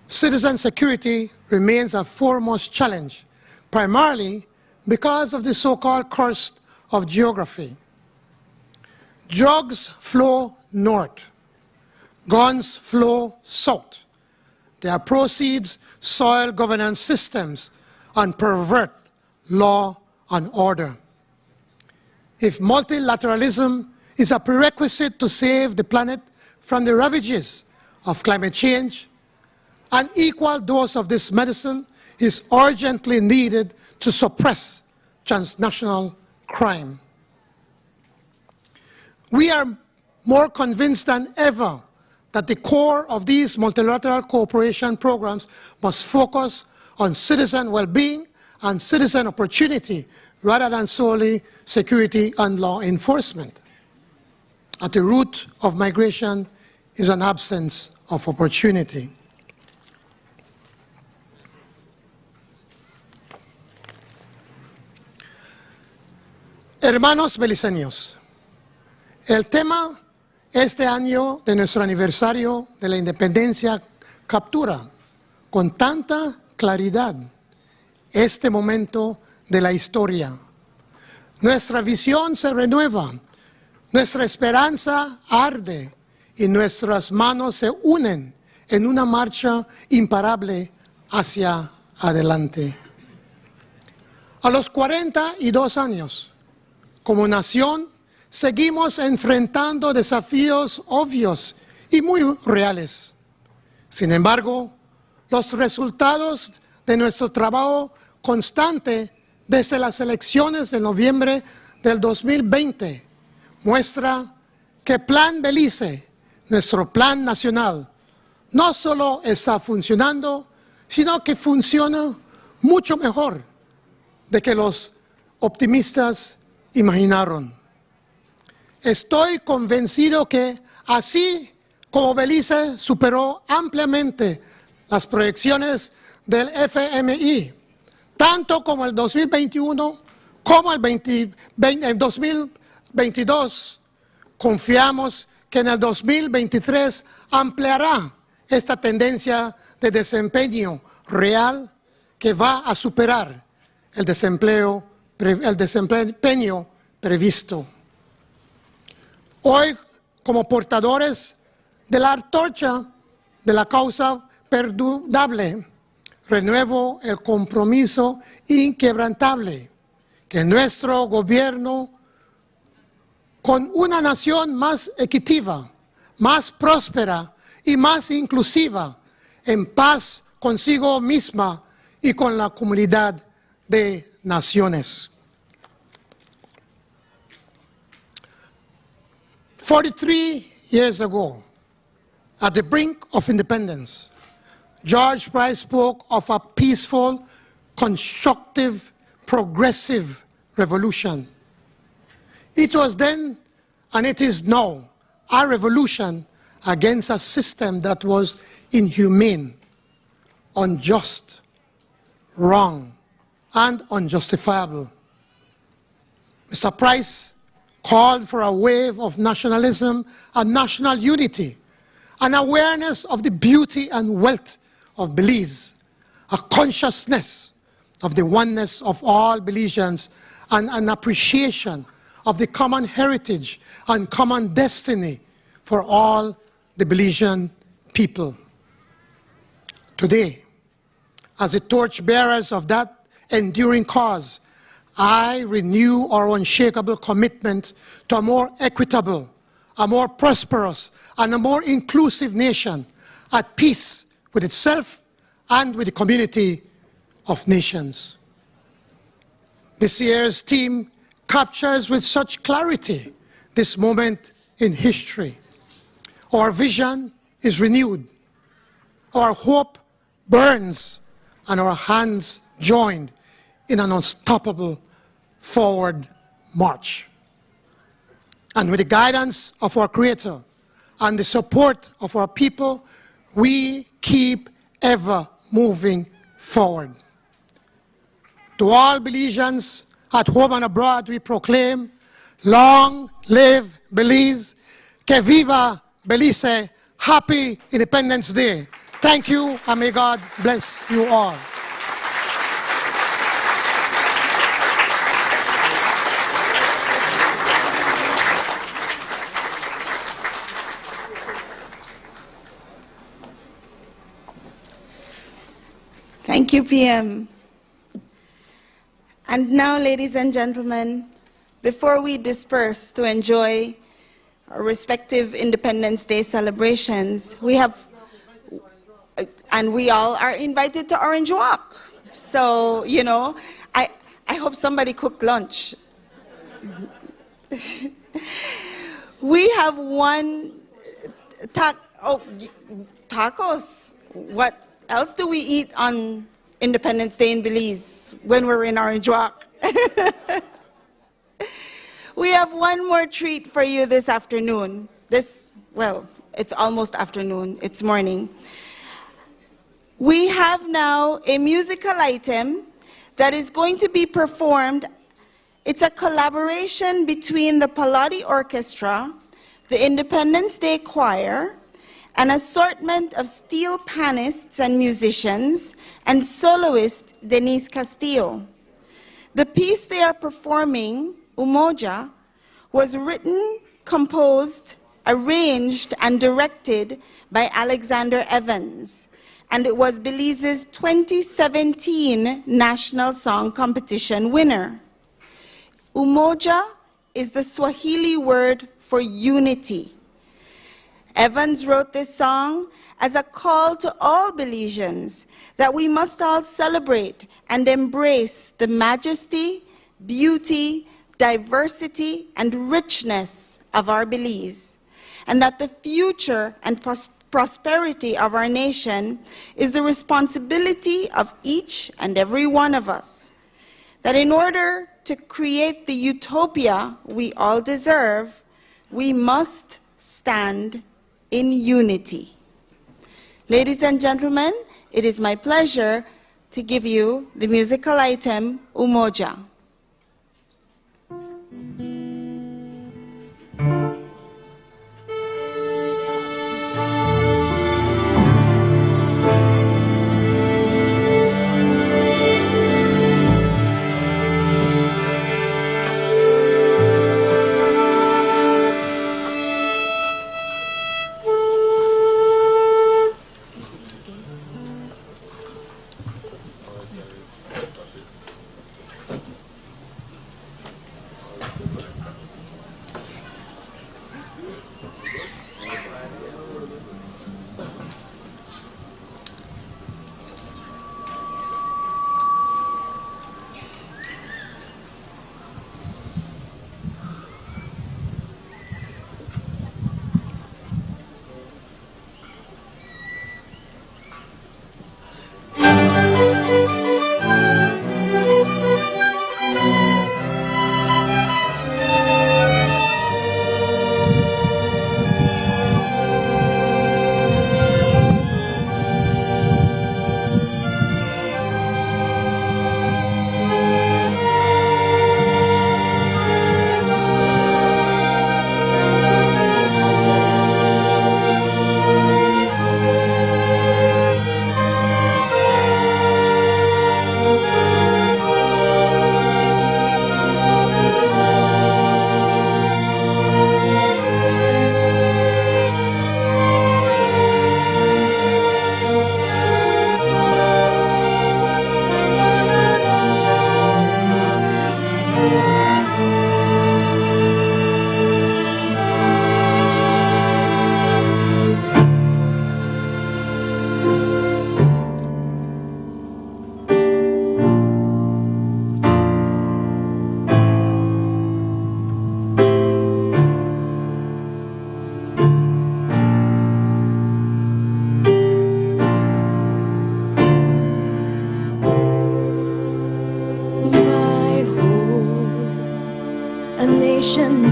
[SPEAKER 7] citizen security remains a foremost challenge, primarily because of the so-called curse of geography. Drugs flow north, guns flow south. Their proceeds soil governance systems and pervert law and order. If multilateralism is a prerequisite to save the planet from the ravages of climate change, an equal dose of this medicine is urgently needed to suppress transnational crime. We are more convinced than ever that the core of these multilateral cooperation programs must focus on citizen well-being and citizen opportunity rather than solely security and law enforcement. At the root of migration is an absence of opportunity. Hermanos beliceños, el tema este año de nuestro aniversario de la independencia captura con tanta claridad este momento de la historia. Nuestra visión se renueva, nuestra esperanza arde y nuestras manos se unen en una marcha imparable hacia adelante. A los 42 años, como nación, seguimos enfrentando desafíos obvios y muy reales. Sin embargo, los resultados de nuestro trabajo constante desde las elecciones de noviembre del 2020 muestra que Plan Belice, nuestro plan nacional, no solo está funcionando, sino que funciona mucho mejor de que los optimistas imaginaron. Estoy convencido que así como Belice superó ampliamente las proyecciones del FMI, tanto como el 2021 como el 2022, confiamos que en el 2023 ampliará esta tendencia de desempeño real que va a superar el desempeño previsto. Hoy, como portadores de la antorcha de la causa perdurable, renuevo el compromiso inquebrantable que nuestro gobierno, con una nación más equitativa, más próspera y más inclusiva, en paz consigo misma y con la comunidad de naciones. 43 years ago, at the brink of independence, George Price spoke of a peaceful, constructive, progressive revolution. It was then, and it is now, a revolution against a system that was inhumane, unjust, wrong, and unjustifiable. Mr. Price called for a wave of nationalism and national unity, an awareness of the beauty and wealth of Belize, a consciousness of the oneness of all Belizeans, and an appreciation of the common heritage and common destiny for all the Belizean people. Today, as the torchbearers of that enduring cause, I renew our unshakable commitment to a more equitable, a more prosperous, and a more inclusive nation at peace with itself and with the community of nations. This year's theme captures with such clarity this moment in history. Our vision is renewed, our hope burns, and our hands joined in an unstoppable forward march. And with the guidance of our Creator and the support of our people, we keep ever moving forward. To all Belizeans at home and abroad, we proclaim, long live Belize, que viva Belize, happy Independence Day. Thank you, and may God bless you all.
[SPEAKER 1] Thank you, PM. And now, ladies and gentlemen, before we disperse to enjoy our respective Independence Day celebrations, we all are invited to Orange Walk. So, you know, I hope somebody cooked lunch. We have one tacos. What else do we eat on Independence Day in Belize when we're in Orange Walk? We have one more treat for you this afternoon. Well, it's almost afternoon, it's morning. We have now a musical item that is going to be performed. It's a collaboration between the Pallotti Orchestra, the Independence Day Choir, an assortment of steel panists and musicians, and soloist Denise Castillo. The piece they are performing, Umoja, was written, composed, arranged, and directed by Alexander Evans, and it was Belize's 2017 National Song Competition winner. Umoja is the Swahili word for unity. Evans wrote this song as a call to all Belizeans that we must all celebrate and embrace the majesty, beauty, diversity, and richness of our Belize, and that the future and prosperity of our nation is the responsibility of each and every one of us. That in order to create the utopia we all deserve, we must stand in unity. Ladies and gentlemen, it is my pleasure to give you the musical item, Umoja.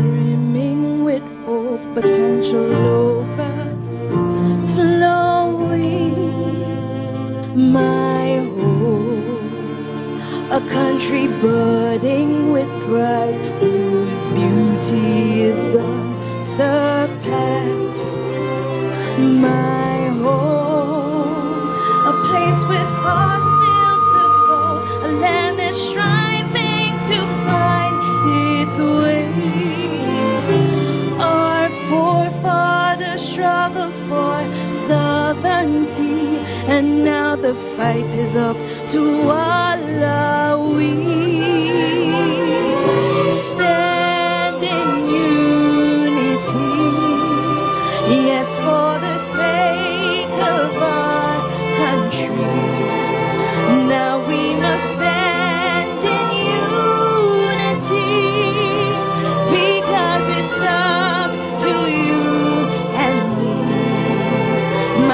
[SPEAKER 8] brimming with hope, potential overflowing. My hope, a country budding with pride, whose beauty is unsurpassed. far still to go, a land that's striving to find its way. Our forefathers struggled for sovereignty, and now the fight is up to all are we. Stand in unity, yes, for the sake of our country. Now we must stand in unity, because it's up to you and me.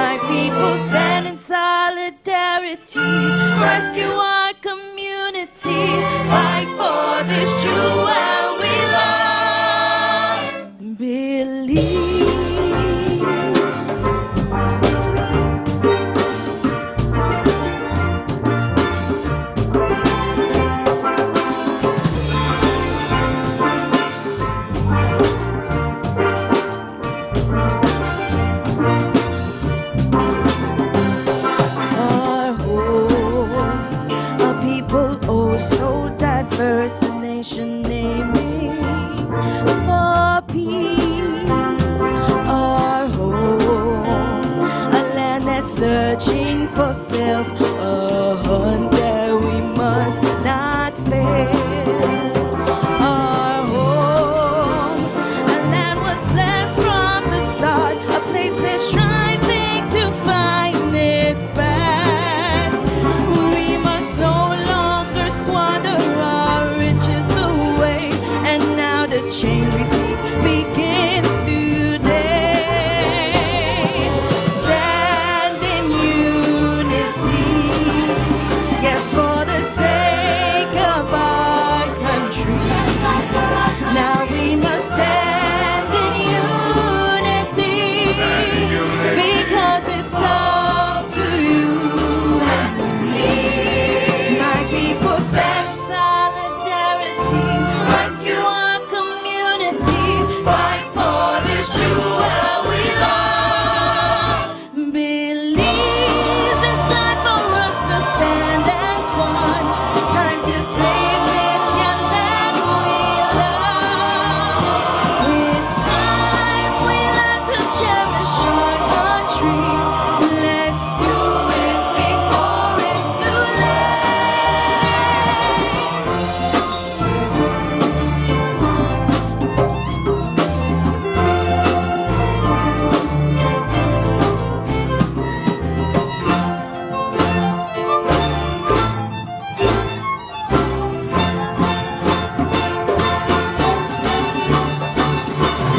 [SPEAKER 8] My people stand in solidarity, rescue our community, fight for this true and we love, believe. Our home, a people oh so diverse, a nation aiming for peace. Our home, a land that's searching for self, a hunt that we must not fail. Our home, a land was blessed from the start, a place that's striving to find its path. We must no longer squander our riches away, and now the change we seek begins today. Stand in unity, yes, for the sake of our country. Now we must stand in unity, because it's up to you and me. My people stand in solidarity, rescue our community, fight for this true and we love. Believe it's time for us to stand as one. Time to save this young land we love. It's time we learn to cherish our country. Let's do it before it's too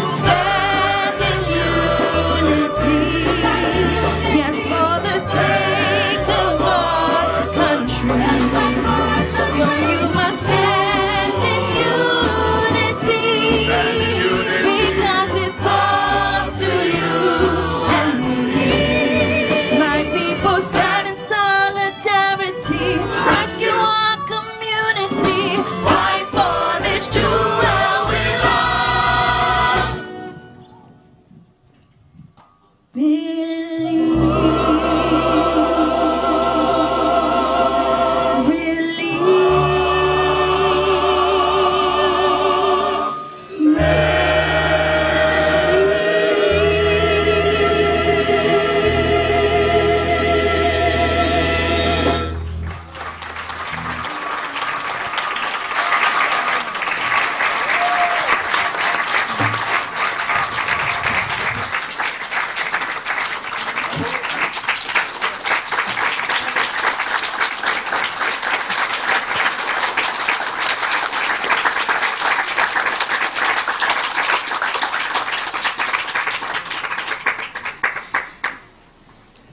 [SPEAKER 8] Stand in unity, yes, for the sake of our country. You must stand in unity, because it's up to you and me. My people stand in solidarity, rescue our community, fight for this true and we love.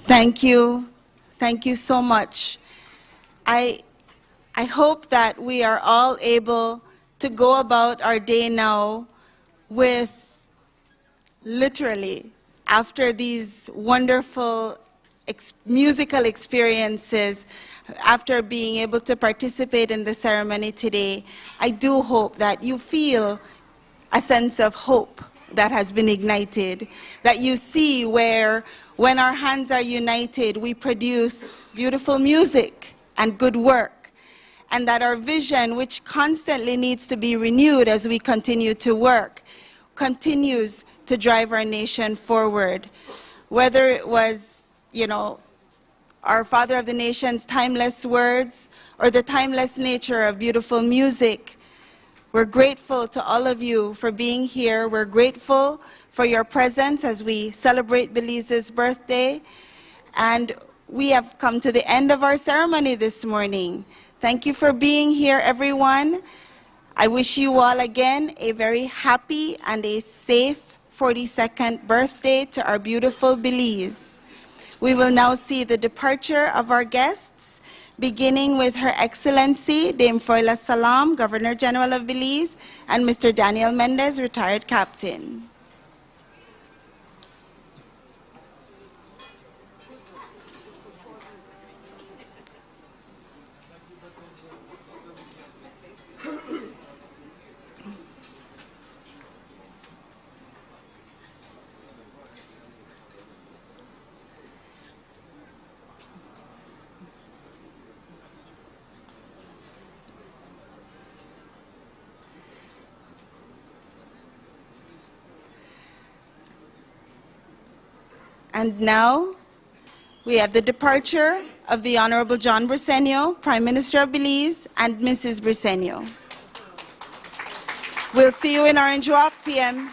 [SPEAKER 1] Thank you. Thank you so much. I hope that we are all able to go about our day now with, literally, after these wonderful musical experiences, after being able to participate in the ceremony today, I do hope that you feel a sense of hope that has been ignited, that you see where when our hands are united, we produce beautiful music and good work, and that our vision, which constantly needs to be renewed as we continue to work, continues to drive our nation forward. Whether it was, our Father of the Nation's timeless words or the timeless nature of beautiful music, we're grateful to all of you for being here. We're grateful for your presence as we celebrate Belize's birthday. And we have come to the end of our ceremony this morning. Thank you for being here, everyone. I wish you all again a very happy and a safe 42nd birthday to our beautiful Belize. We will now see the departure of our guests, beginning with Her Excellency Dame Foila Salam, Governor General of Belize, and Mr. Daniel Mendez, retired captain. And now, we have the departure of the Honorable John Briceño, Prime Minister of Belize, and Mrs. Briceño. We'll see you in Orange Walk, PM.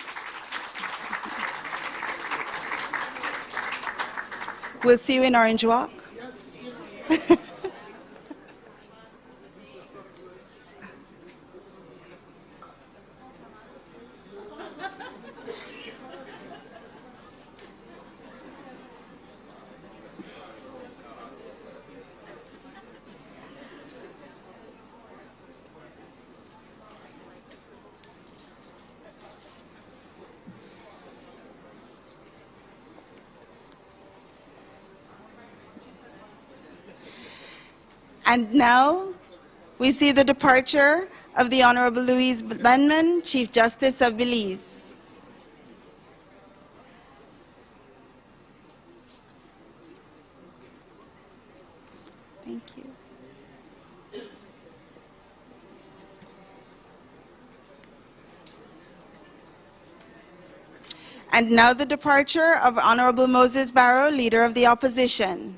[SPEAKER 1] We'll see you in Orange Walk. And now, we see the departure of the Honorable Louise Blenman, Chief Justice of Belize. Thank you. And now the departure of Honorable Moses Barrow, Leader of the Opposition.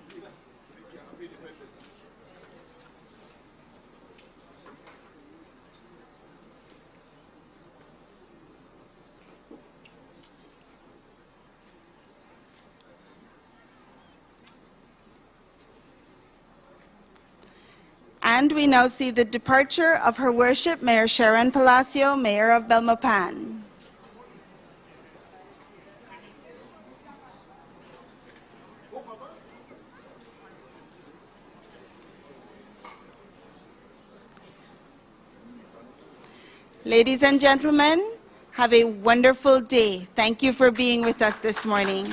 [SPEAKER 1] And we now see the departure of Her Worship, Mayor Sharon Palacio, Mayor of Belmopan. Ladies and gentlemen, have a wonderful day. Thank you for being with us this morning.